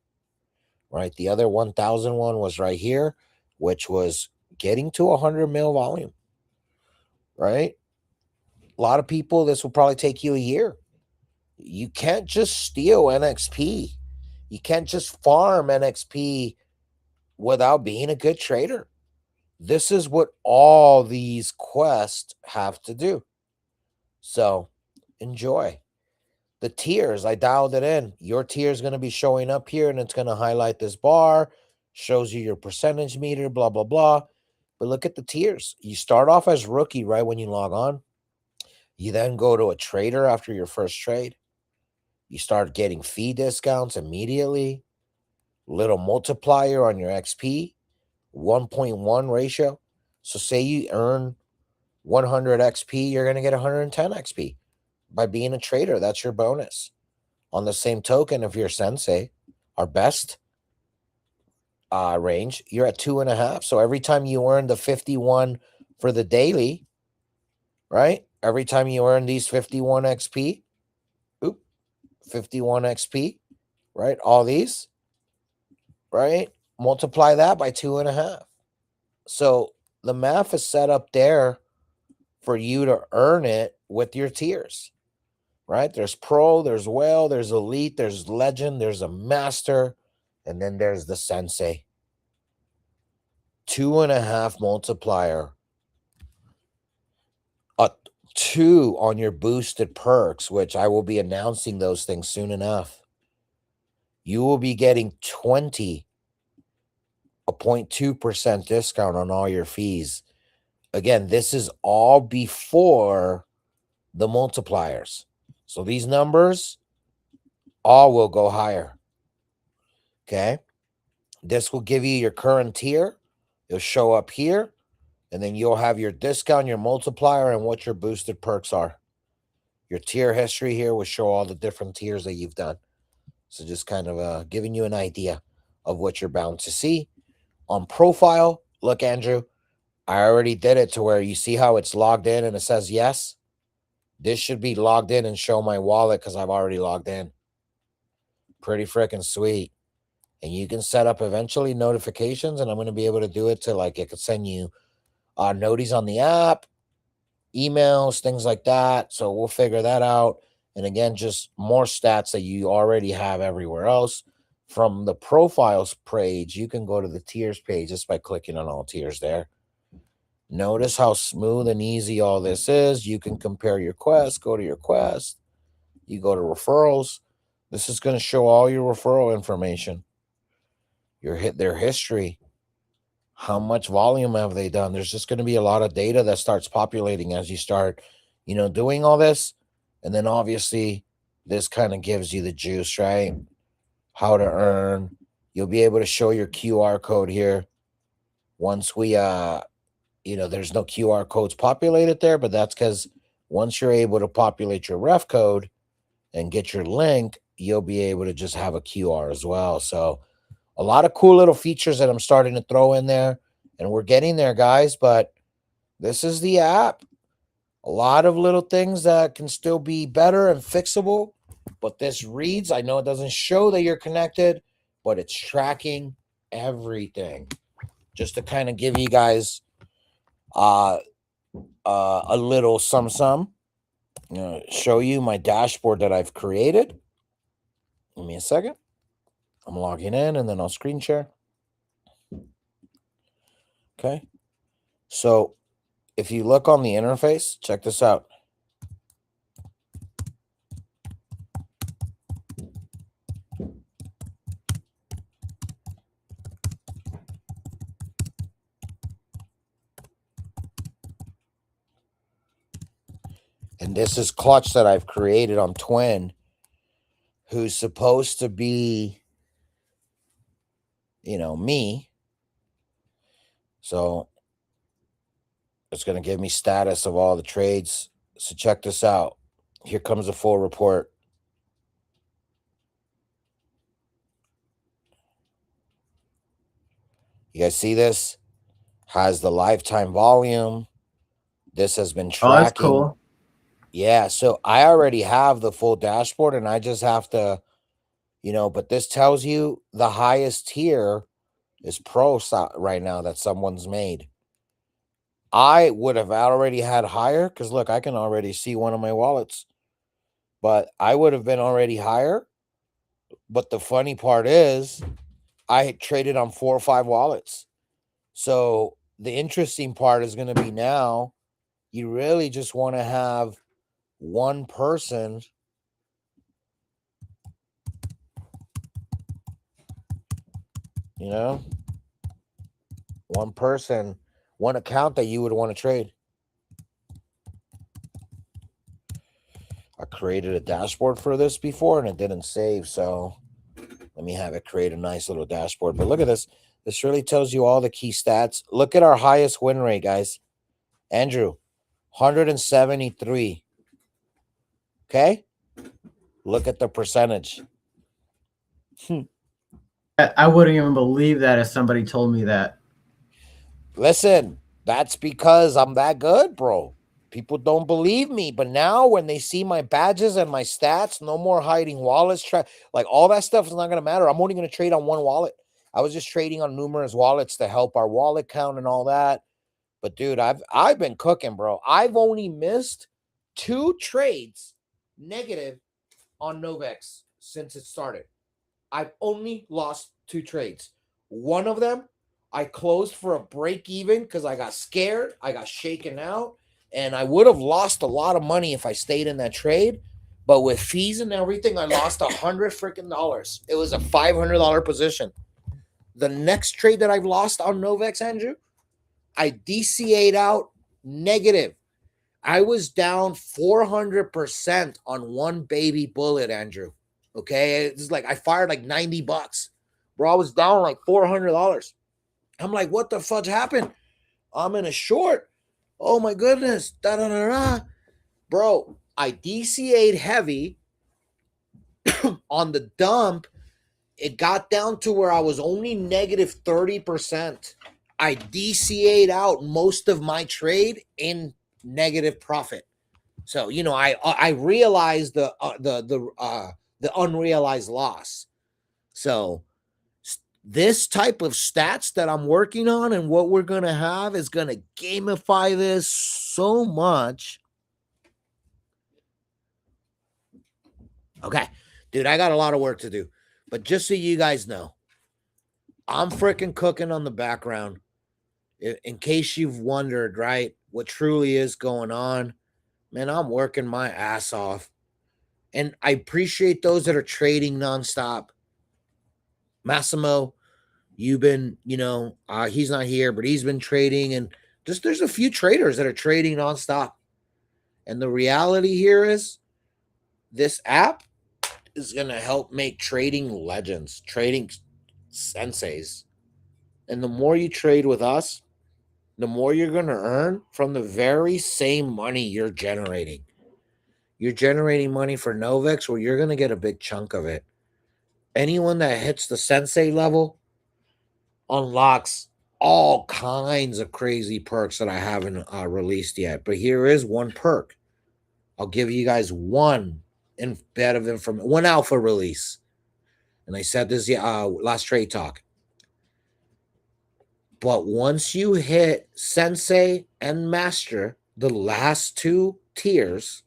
Right. The other 1,000 one was right here, which was getting to 100 mil volume. Right. A lot of people, this will probably take you a year. You can't just steal NXP. You can't just farm NXP without being a good trader. This is what all these quests have to do. So enjoy. The tiers, I dialed it in. Your tier is going to be showing up here and it's going to highlight this bar, shows you your percentage meter, blah, blah, blah. But look at the tiers. You start off as rookie right when you log on. You then go to a trader after your first trade. You start getting fee discounts immediately. Little multiplier on your XP, 1.1 ratio. So say you earn 100 XP, you're going to get 110 XP by being a trader. That's your bonus. On the same token, if you're sensei, our best range, you're at 2.5. So every time you earn the 51 for the daily, right? Every time you earn these 51 XP, 51 XP, right? All these, right? Multiply that by 2.5. So the math is set up there for you to earn it with your tiers, right? There's pro, there's whale, there's elite, there's legend, there's a master, and then there's the sensei. 2.5 multiplier. A 2 on your boosted perks, which I will be announcing those things soon enough. You will be getting 0.2% discount on all your fees. Again, this is all before the multipliers. So these numbers all will go higher. Okay. This will give you your current tier. It'll show up here. And then you'll have your discount, your multiplier, and what your boosted perks are. Your tier history here will show all the different tiers that you've done. So just kind of giving you an idea of what you're bound to see. On profile, look, Andrew, I already did it to where you see how it's logged in and it says yes. This should be logged in and show my wallet because I've already logged in. Pretty freaking sweet. And you can set up eventually notifications, and I'm going to be able to do it to like it could send you noties on the app, emails, things like that. So we'll figure that out. And again, just more stats that you already have everywhere else. From the profiles page, you can go to the tiers page just by clicking on all tiers there. Notice how smooth and easy all this is. You can compare your quest, go to your quest. You go to referrals. This is going to show all your referral information, their history. How much volume have they done? There's just going to be a lot of data that starts populating as you start, doing all this. And then obviously this kind of gives you the juice, right? How to earn. You'll be able to show your QR code here. Once we, there's no QR codes populated there, but that's because once you're able to populate your ref code and get your link, you'll be able to just have a QR as well. So a lot of cool little features that I'm starting to throw in there, and we're getting there, guys, but this is the app. A lot of little things that can still be better and fixable, but this reads. I know it doesn't show that you're connected, but it's tracking everything. Just to kind of give you guys a little some. Show you my dashboard that I've created. Give me a second. I'm logging in, and then I'll screen share. Okay. So if you look on the interface, check this out. And this is Clutch that I've created on Twin, who's supposed to be, me. So it's going to give me status of all the trades. So check this out. Here comes a full report. You guys see this? Has the lifetime volume. This has been Oh, that's tracking. cool. Yeah, so I already have the full dashboard and I just have to, but this tells you the highest tier is pro right now that someone's made. I would have already had higher because look, I can already see one of my wallets, but I would have been already higher. But the funny part is, I traded on 4 or 5 wallets. So the interesting part is going to be now, you really just want to have one person, one person, one account that you would want to trade. I created a dashboard for this before and it didn't save. So let me have it create a nice little dashboard. But look at this. This really tells you all the key stats. Look at our highest win rate, guys. Andrew, 173. Okay? Look at the percentage. I wouldn't even believe that if somebody told me that. Listen, that's because I'm that good, bro. People don't believe me, but now when they see my badges and my stats, no more hiding wallets, like all that stuff is not going to matter. I'm only going to trade on one wallet. I was just trading on numerous wallets to help our wallet count and all that. But dude, I've been cooking, bro. I've only missed 2 trades negative on Novex since it started. I've only lost 2 trades. One of them I closed for a break even because I got scared. I got shaken out. And I would have lost a lot of money if I stayed in that trade. But with fees and everything, I lost $100 freaking dollars. It was a $500 position. The next trade that I've lost on Novex, Andrew, I DCA'd out negative. I was down 400% on one baby bullet, Andrew. Okay. It's like I fired like $90. Bro, I was down like $400. I'm like, what the fudge happened? I'm in a short. Oh my goodness. Da, da, da, da. Bro, I DCA'd heavy on the dump. It got down to where I was only negative 30%. I DCA'd out most of my trade in negative profit. So I realized the unrealized loss. So this type of stats that I'm working on and what we're gonna have is gonna gamify this so much. Okay, dude, I got a lot of work to do, but just so you guys know, I'm freaking cooking on the background. In case you've wondered, right, what truly is going on, man, I'm working my ass off. And I appreciate those that are trading nonstop. Massimo, you've been, he's not here, but he's been trading. And just there's a few traders that are trading nonstop. And the reality here is this app is going to help make trading legends, trading senseis. And the more you trade with us, the more you're going to earn from the very same money you're generating. You're generating money for Novex, where you're going to get a big chunk of it. Anyone that hits the sensei level unlocks all kinds of crazy perks that I haven't released yet. But here is one perk. I'll give you guys one bit of information, one alpha release. And I said this last trade talk. But once you hit sensei and master, the last 2 tiers,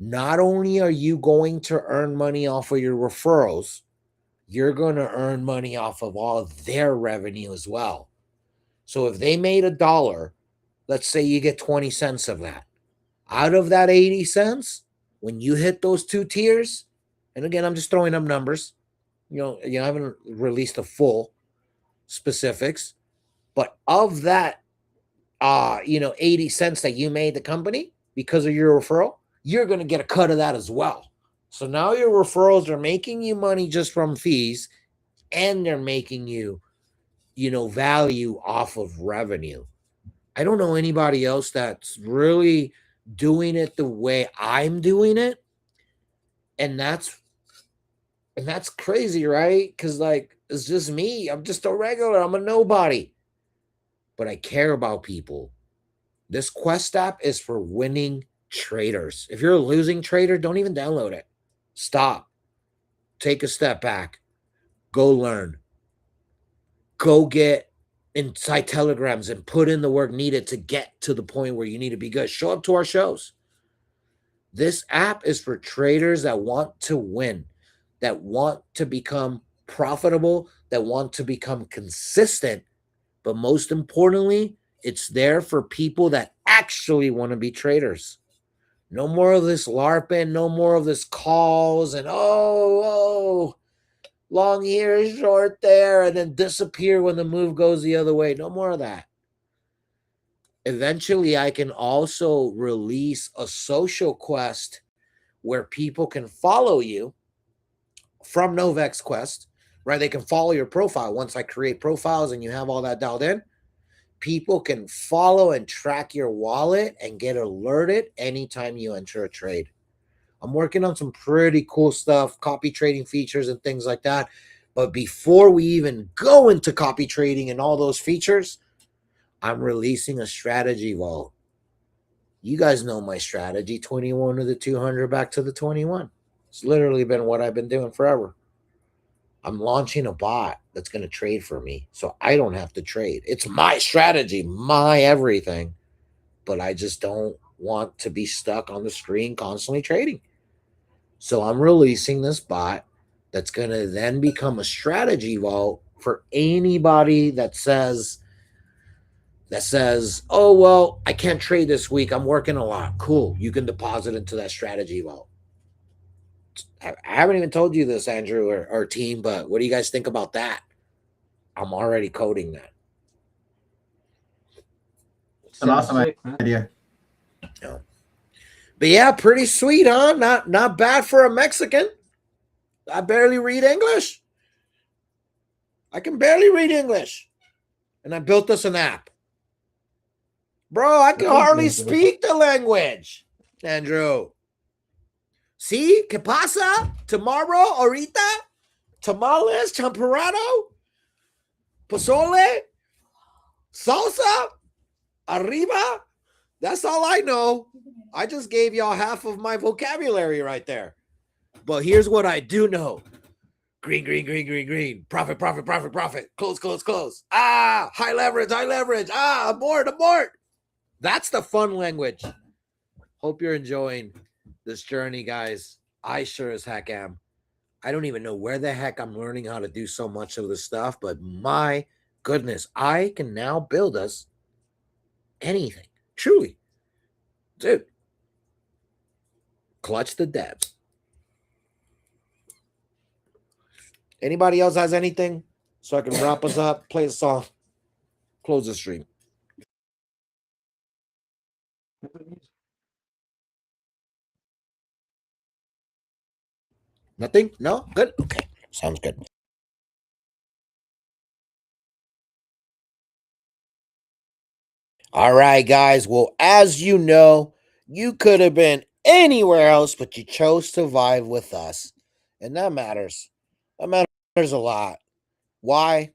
not only are you going to earn money off of your referrals, you're going to earn money off of all of their revenue as well. So if they made $1, let's say you get 20 cents of that. Out of that 80 cents, when you hit those 2 tiers, and again, I'm just throwing up numbers. I haven't released the full specifics, but of that 80 cents that you made the company because of your referral, you're going to get a cut of that as well. So now your referrals are making you money just from fees, and they're making you, value off of revenue. I don't know anybody else that's really doing it the way I'm doing it. And that's And that's crazy, right? Because, like, it's just me. I'm just a regular. I'm a nobody. But I care about people. This Quest app is for winning traders. If you're a losing trader, don't even download it. Stop. Take a step back. Go learn. Go get inside telegrams and put in the work needed to get to the point where you need to be good. Show up to our shows. This app is for traders that want to win, that want to become profitable, that want to become consistent. But most importantly, it's there for people that actually want to be traders. No more of this LARPing, no more of this calls and long here, short there, and then disappear when the move goes the other way. No more of that. Eventually, I can also release a social quest where people can follow you from Novex Quest, right? They can follow your profile. Once I create profiles and you have all that dialed in, people can follow and track your wallet and get alerted anytime you enter a trade. I'm working on some pretty cool stuff, copy trading features and things like that. But before we even go into copy trading and all those features, I'm releasing a strategy vault. You guys know my strategy, 21 to the 200 back to the 21. It's literally been what I've been doing forever. I'm launching a bot that's going to trade for me so I don't have to trade. It's my strategy, my everything. But I just don't want to be stuck on the screen constantly trading. So I'm releasing this bot that's going to then become a strategy vault for anybody that says, oh, well, I can't trade this week. I'm working a lot. Cool. You can deposit into that strategy vault. I haven't even told you this, Andrew or team, but what do you guys think about that? I'm already coding that. It's an awesome idea. Yeah. But yeah, pretty sweet, huh? Not bad for a Mexican. I barely read English. I can barely read English. And I built us an app. Bro, I can hardly speak the language. Andrew. See? ¿Qué pasa? Tomorrow, ahorita? Tamales, champurrado? Pozole? Salsa? Arriba? That's all I know. I just gave y'all half of my vocabulary right there. But here's what I do know. Green, green, green, green, green. Profit, profit, profit, profit. Close, close, close. Ah, high leverage, high leverage. Ah, abort, abort. That's the fun language. Hope you're enjoying this journey, guys. I sure as heck am. I don't even know where the heck I'm learning how to do so much of this stuff, but my goodness, I can now build us anything. Truly. Dude. Clutch the devs. Anybody else has anything so I can wrap us up, play a song, close the stream? Nothing? No? Good? Okay. Sounds good. All right, guys. Well, as you know, you could have been anywhere else, but you chose to vibe with us. And that matters. That matters a lot. Why?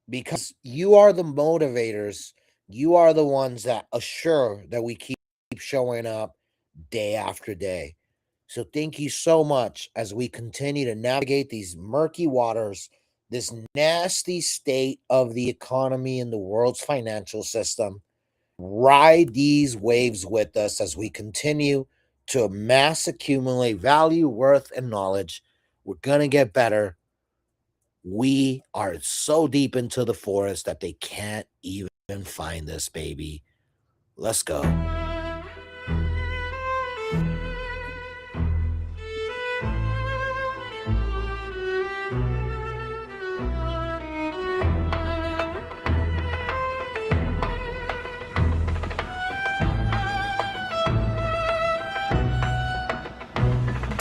Because you are the motivators. You are the ones that assure that we keep showing up day after day. So thank you so much as we continue to navigate these murky waters, this nasty state of the economy and the world's financial system. Ride these waves with us as we continue to mass accumulate value, worth, and knowledge. We're going to get better. We are so deep into the forest that they can't even find us, baby. Let's go.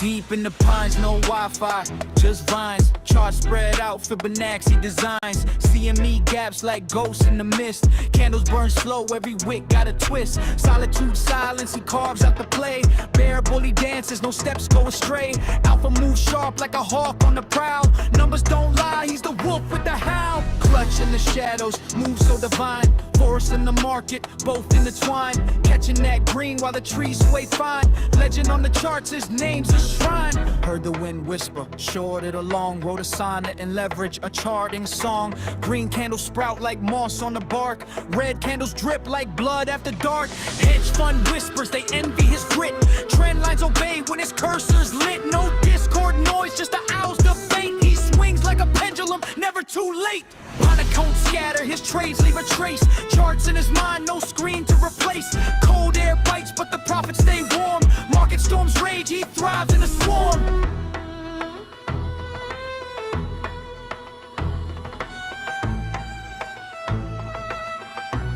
deep in the pines, no Wi-Fi, just vines. Charts spread out, Fibonacci designs. CME gaps like ghosts in the mist. Candles burn slow, every wick got a twist. Solitude, silence, he carves out the play. Bear bully dances, no steps go astray. Alpha moves sharp like a hawk on the prowl. Numbers don't lie, he's the wolf with the howl. Clutch in the shadows, move so divine. Forest in the market, both intertwined. Catching that green while the trees sway fine. Legend on the charts, his name's a shrine. Heard the wind whisper, short it along. Wrote a sonnet and leverage a charting song. Green candles sprout like moss on the bark. Red candles drip like blood after dark. Hedge fund whispers, they envy his grit. Trend lines obey when his cursor's lit. No discord noise, just the owl's debate. He swings like a pendulum, never too late. Monotone scatter, his trades leave a trace. Charts in his mind, no screen to replace. Cold air bites, but the profits stay warm. Market storms rage, he thrives in a swarm.